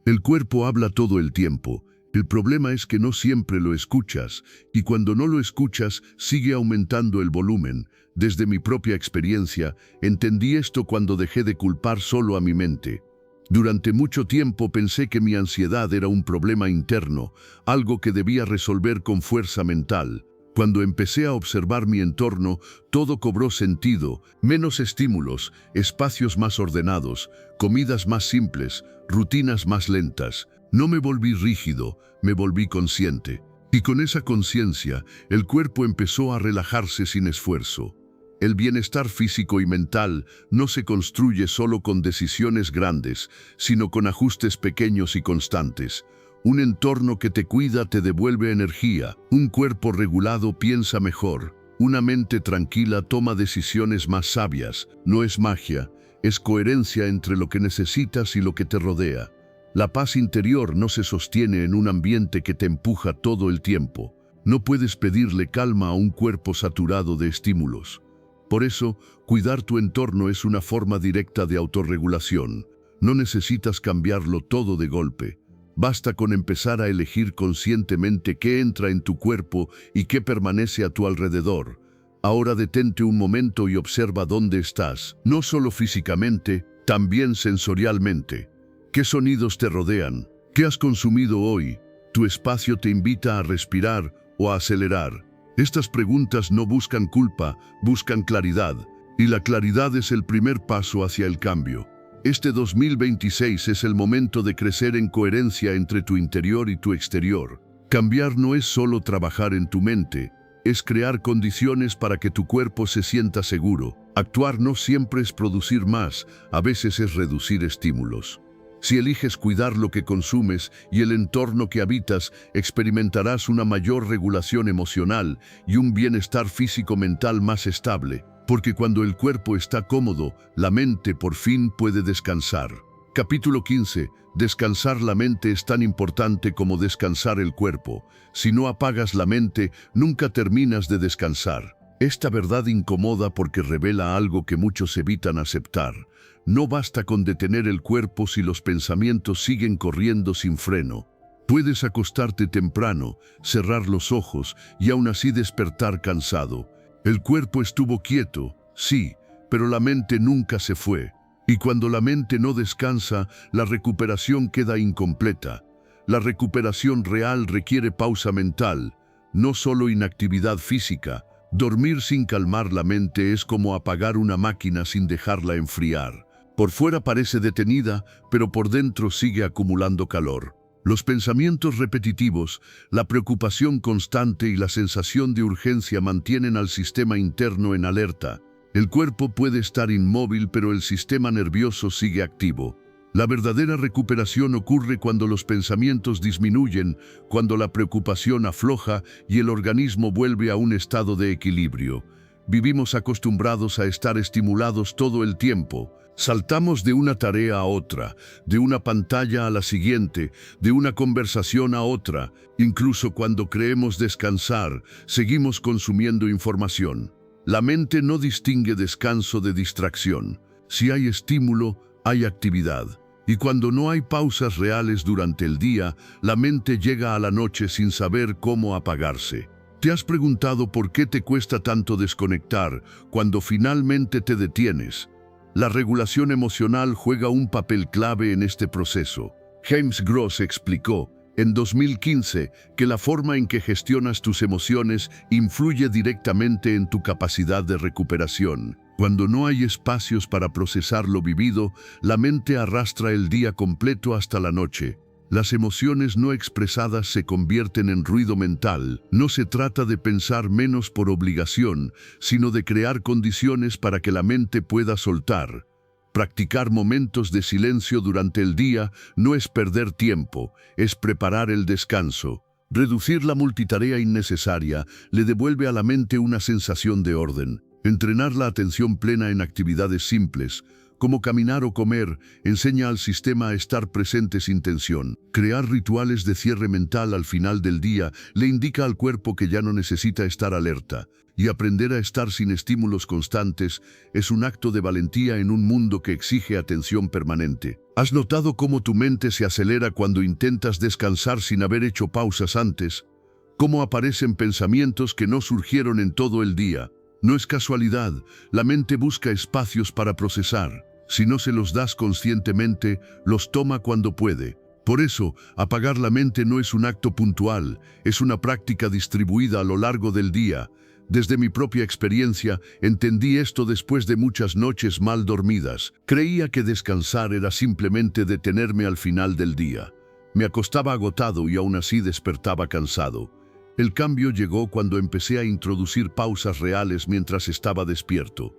El cuerpo habla todo el tiempo. El problema es que no siempre lo escuchas, y cuando no lo escuchas, sigue aumentando el volumen. Desde mi propia experiencia, entendí esto cuando dejé de culpar solo a mi mente. Durante mucho tiempo pensé que mi ansiedad era un problema interno, algo que debía resolver con fuerza mental. Cuando empecé a observar mi entorno, todo cobró sentido, menos estímulos, espacios más ordenados, comidas más simples, rutinas más lentas. No me volví rígido, me volví consciente. Y con esa conciencia, el cuerpo empezó a relajarse sin esfuerzo. El bienestar físico y mental no se construye solo con decisiones grandes, sino con ajustes pequeños y constantes. Un entorno que te cuida te devuelve energía, un cuerpo regulado piensa mejor, una mente tranquila toma decisiones más sabias. No es magia, es coherencia entre lo que necesitas y lo que te rodea. La paz interior no se sostiene en un ambiente que te empuja todo el tiempo. No puedes pedirle calma a un cuerpo saturado de estímulos. Por eso, cuidar tu entorno es una forma directa de autorregulación. No necesitas cambiarlo todo de golpe. Basta con empezar a elegir conscientemente qué entra en tu cuerpo y qué permanece a tu alrededor. Ahora detente un momento y observa dónde estás, no solo físicamente, también sensorialmente. ¿Qué sonidos te rodean? ¿Qué has consumido hoy? ¿Tu espacio te invita a respirar o a acelerar? Estas preguntas no buscan culpa, buscan claridad, y la claridad es el primer paso hacia el cambio. Este 2026 es el momento de crecer en coherencia entre tu interior y tu exterior. Cambiar no es solo trabajar en tu mente, es crear condiciones para que tu cuerpo se sienta seguro. Actuar no siempre es producir más, a veces es reducir estímulos. Si eliges cuidar lo que consumes y el entorno que habitas, experimentarás una mayor regulación emocional y un bienestar físico-mental más estable. Porque cuando el cuerpo está cómodo, la mente por fin puede descansar. Capítulo 15. Descansar la mente es tan importante como descansar el cuerpo. Si no apagas la mente, nunca terminas de descansar. Esta verdad incomoda porque revela algo que muchos evitan aceptar. No basta con detener el cuerpo si los pensamientos siguen corriendo sin freno. Puedes acostarte temprano, cerrar los ojos y aún así despertar cansado. El cuerpo estuvo quieto, sí, pero la mente nunca se fue. Y cuando la mente no descansa, la recuperación queda incompleta. La recuperación real requiere pausa mental, no solo inactividad física. Dormir sin calmar la mente es como apagar una máquina sin dejarla enfriar. Por fuera parece detenida, pero por dentro sigue acumulando calor. Los pensamientos repetitivos, la preocupación constante y la sensación de urgencia mantienen al sistema interno en alerta. El cuerpo puede estar inmóvil, pero el sistema nervioso sigue activo. La verdadera recuperación ocurre cuando los pensamientos disminuyen, cuando la preocupación afloja y el organismo vuelve a un estado de equilibrio. Vivimos acostumbrados a estar estimulados todo el tiempo. Saltamos de una tarea a otra, de una pantalla a la siguiente, de una conversación a otra. Incluso cuando creemos descansar, seguimos consumiendo información. La mente no distingue descanso de distracción. Si hay estímulo, hay actividad. Y cuando no hay pausas reales durante el día, la mente llega a la noche sin saber cómo apagarse. ¿Te has preguntado por qué te cuesta tanto desconectar cuando finalmente te detienes? La regulación emocional juega un papel clave en este proceso. James Gross explicó en 2015 que la forma en que gestionas tus emociones influye directamente en tu capacidad de recuperación. Cuando no hay espacios para procesar lo vivido, la mente arrastra el día completo hasta la noche. Las emociones no expresadas se convierten en ruido mental. No se trata de pensar menos por obligación, sino de crear condiciones para que la mente pueda soltar. Practicar momentos de silencio durante el día no es perder tiempo, es preparar el descanso. Reducir la multitarea innecesaria le devuelve a la mente una sensación de orden. Entrenar la atención plena en actividades simples, como caminar o comer, enseña al sistema a estar presente sin tensión. Crear rituales de cierre mental al final del día le indica al cuerpo que ya no necesita estar alerta. Y aprender a estar sin estímulos constantes es un acto de valentía en un mundo que exige atención permanente. ¿Has notado cómo tu mente se acelera cuando intentas descansar sin haber hecho pausas antes? ¿Cómo aparecen pensamientos que no surgieron en todo el día? No es casualidad, la mente busca espacios para procesar. Si no se los das conscientemente, los toma cuando puede. Por eso, apagar la mente no es un acto puntual, es una práctica distribuida a lo largo del día. Desde mi propia experiencia, entendí esto después de muchas noches mal dormidas. Creía que descansar era simplemente detenerme al final del día. Me acostaba agotado y aún así despertaba cansado. El cambio llegó cuando empecé a introducir pausas reales mientras estaba despierto.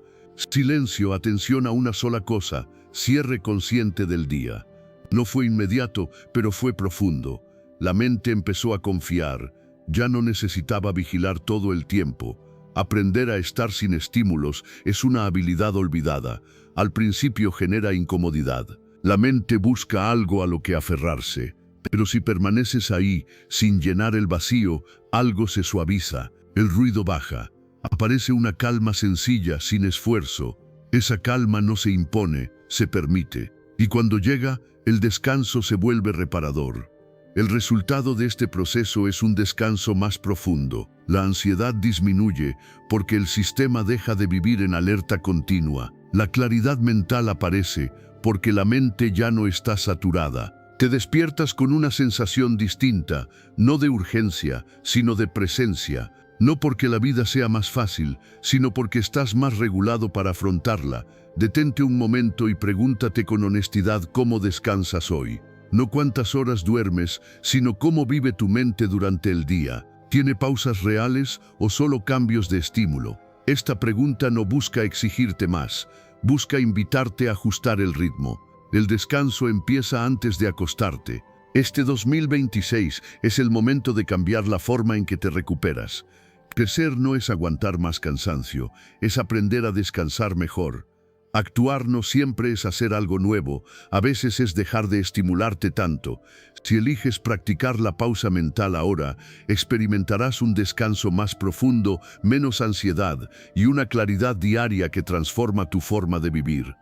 Silencio, atención a una sola cosa, cierre consciente del día. No fue inmediato, pero fue profundo. La mente empezó a confiar. Ya no necesitaba vigilar todo el tiempo. Aprender a estar sin estímulos es una habilidad olvidada. Al principio genera incomodidad. La mente busca algo a lo que aferrarse. Pero si permaneces ahí, sin llenar el vacío, algo se suaviza, el ruido baja. Aparece una calma sencilla, sin esfuerzo. Esa calma no se impone, se permite. Y cuando llega, el descanso se vuelve reparador. El resultado de este proceso es un descanso más profundo. La ansiedad disminuye porque el sistema deja de vivir en alerta continua. La claridad mental aparece porque la mente ya no está saturada. Te despiertas con una sensación distinta, no de urgencia, sino de presencia. No porque la vida sea más fácil, sino porque estás más regulado para afrontarla. Detente un momento y pregúntate con honestidad cómo descansas hoy. No cuántas horas duermes, sino cómo vive tu mente durante el día. ¿Tiene pausas reales o solo cambios de estímulo? Esta pregunta no busca exigirte más, busca invitarte a ajustar el ritmo. El descanso empieza antes de acostarte. Este 2026 es el momento de cambiar la forma en que te recuperas. Crecer no es aguantar más cansancio, es aprender a descansar mejor. Actuar no siempre es hacer algo nuevo, a veces es dejar de estimularte tanto. Si eliges practicar la pausa mental ahora, experimentarás un descanso más profundo, menos ansiedad y una claridad diaria que transforma tu forma de vivir.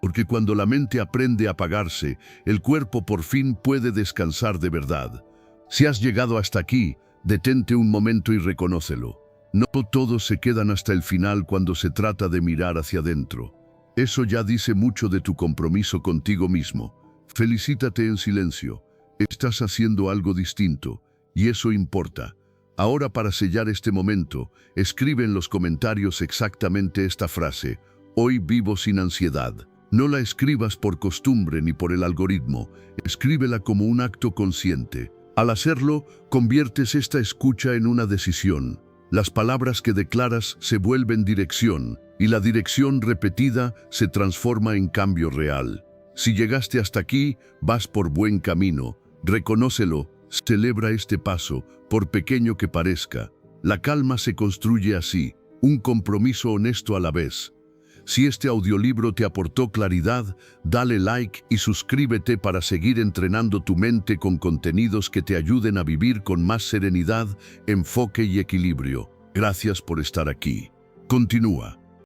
Porque cuando la mente aprende a apagarse, el cuerpo por fin puede descansar de verdad. Si has llegado hasta aquí, detente un momento y reconócelo. No todos se quedan hasta el final cuando se trata de mirar hacia adentro. Eso ya dice mucho de tu compromiso contigo mismo. Felicítate en silencio. Estás haciendo algo distinto, y eso importa. Ahora, para sellar este momento, escribe en los comentarios exactamente esta frase: hoy vivo sin ansiedad. No la escribas por costumbre ni por el algoritmo, escríbela como un acto consciente. Al hacerlo, conviertes esta escucha en una decisión. Las palabras que declaras se vuelven dirección, y la dirección repetida se transforma en cambio real. Si llegaste hasta aquí, vas por buen camino. Reconócelo, celebra este paso, por pequeño que parezca. La calma se construye así, un compromiso honesto a la vez. Si este audiolibro te aportó claridad, dale like y suscríbete para seguir entrenando tu mente con contenidos que te ayuden a vivir con más serenidad, enfoque y equilibrio. Gracias por estar aquí. Continúa.